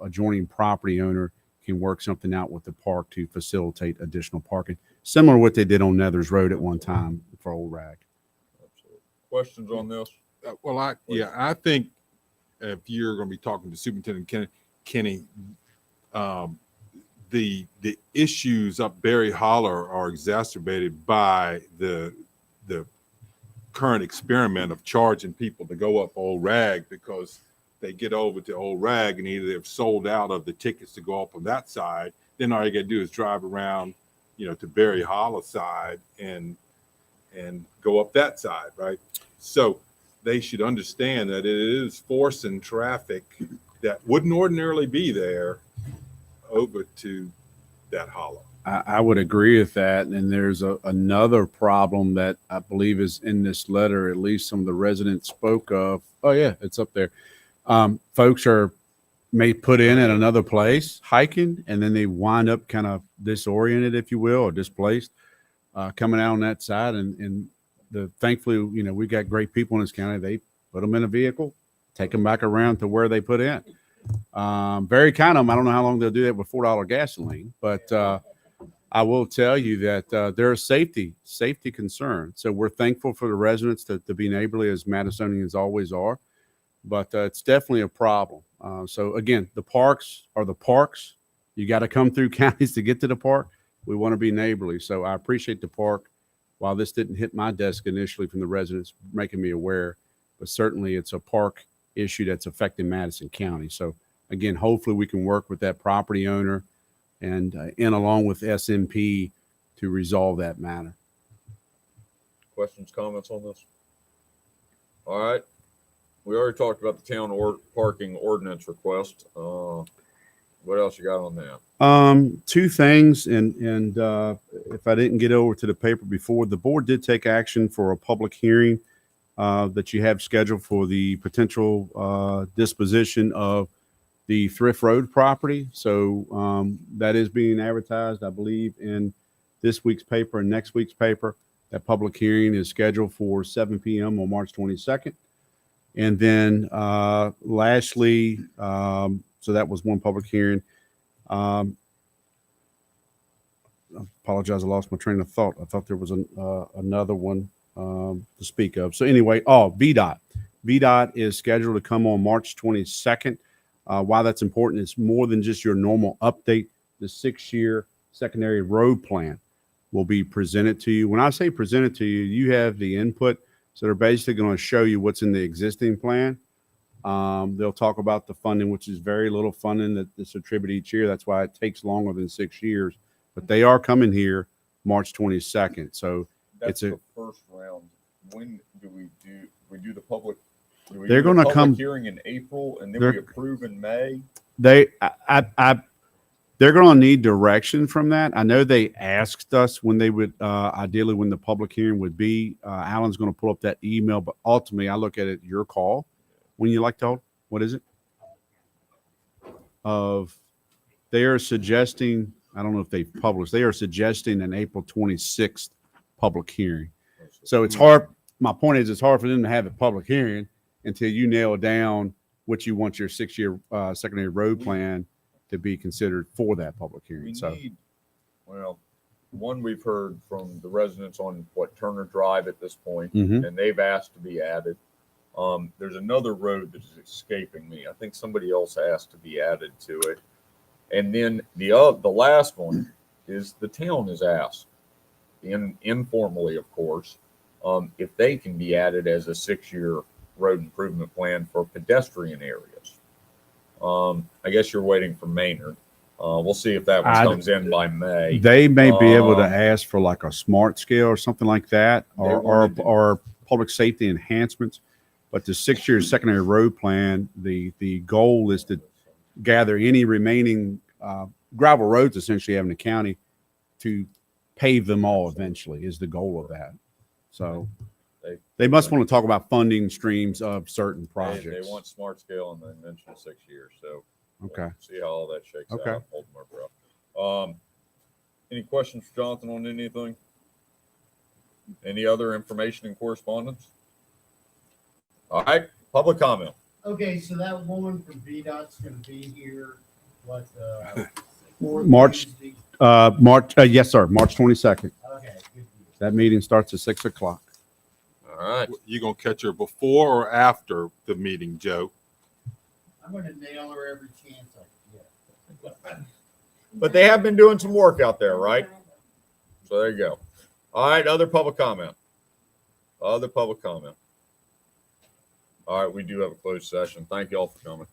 adjoining property owner can work something out with the park to facilitate additional parking, similar to what they did on Nethers Road at one time for Old Rag. Absolutely. Questions on this? I think if you're going to be talking to Superintendent Kenny, the issues up Berry Holler are exacerbated by the current experiment of charging people to go up Old Rag, because they get over to Old Rag and either they've sold out of the tickets to go up on that side, then all you got to do is drive around, to Berry Holler side and go up that side, right? So they should understand that it is forcing traffic that wouldn't ordinarily be there over to that hollow. I would agree with that. And there's another problem that I believe is in this letter, at least some of the residents spoke of. Oh yeah, it's up there. Folks may put in at another place hiking, and then they wind up kind of disoriented, if you will, or displaced, coming out on that side. And thankfully, we've got great people in this county. They put them in a vehicle, take them back around to where they put in. Very kind of them. I don't know how long they'll do that with $4 gasoline, but I will tell you that there are safety concerns. So we're thankful for the residents to be neighborly, as Madisonians always are, but it's definitely a problem. So again, the parks are the parks. You got to come through counties to get to the park. We want to be neighborly. So I appreciate the park. While this didn't hit my desk initially from the residents making me aware, but certainly it's a park issue that's affecting Madison County. So again, hopefully we can work with that property owner and along with SMP to resolve that matter. Questions, comments on this? All right. We already talked about the town parking ordinance request. What else you got on that? Two things, and if I didn't get over to the paper before, the board did take action for a public hearing that you have scheduled for the potential disposition of the Thrift Road property. So that is being advertised, I believe, in this week's paper and next week's paper. That public hearing is scheduled for 7 p.m. on March 22nd. And then lastly, so that was one public hearing. I apologize, I lost my train of thought. I thought there was another one to speak of. So anyway, VDOT. VDOT is scheduled to come on March 22nd. Why that's important is more than just your normal update. The 6-year secondary road plan will be presented to you. When I say presented to you, you have the input. So they're basically going to show you what's in the existing plan. They'll talk about the funding, which is very little funding that's attributed each year. That's why it takes longer than 6 years. But they are coming here March 22nd. So That's the first round. When do we do the public? They're going to come hearing in April, and then we approve in May. They're going to need direction from that. I know they asked us when they would, ideally when the public hearing would be. Alan's going to pull up that email, but ultimately I look at it, your call. When you like to hold, what is it? They are suggesting, I don't know if they've published, they are suggesting an April 26th public hearing. So it's hard. My point is, it's hard for them to have a public hearing until you nail down what you want your 6-year secondary road plan to be considered for that public hearing. One we've heard from the residents on Turner Drive at this point, Mhm. and they've asked to be added. There's another road that is escaping me. I think somebody else asked to be added to it. And then the last one is the town is asked, informally, of course, if they can be added as a 6-year road improvement plan for pedestrian areas. I guess you're waiting for Maynard. We'll see if that one comes in by May. They may be able to ask for like a smart scale or something like that, or public safety enhancements. But the 6-year secondary road plan, the goal is to gather any remaining gravel roads essentially having the county to pave them all eventually is the goal of that. So they must want to talk about funding streams of certain projects. They want smart scale, and they mentioned 6 years. So okay, see how all that shakes okay. out. Hold my breath. Any questions for Jonathan on anything? Any other information and correspondence? All right, public comment. Okay, so that woman from VDOT's gonna be here, March, yes, sir, March 22nd. Okay, good. That meeting starts at 6 o'clock. All right. You gonna catch her before or after the meeting, Joe? I'm gonna nail her every chance I can get. But they have been doing some work out there, right? So there you go. All right, other public comment. Other public comment. All right, we do have a closed session. Thank you all for coming.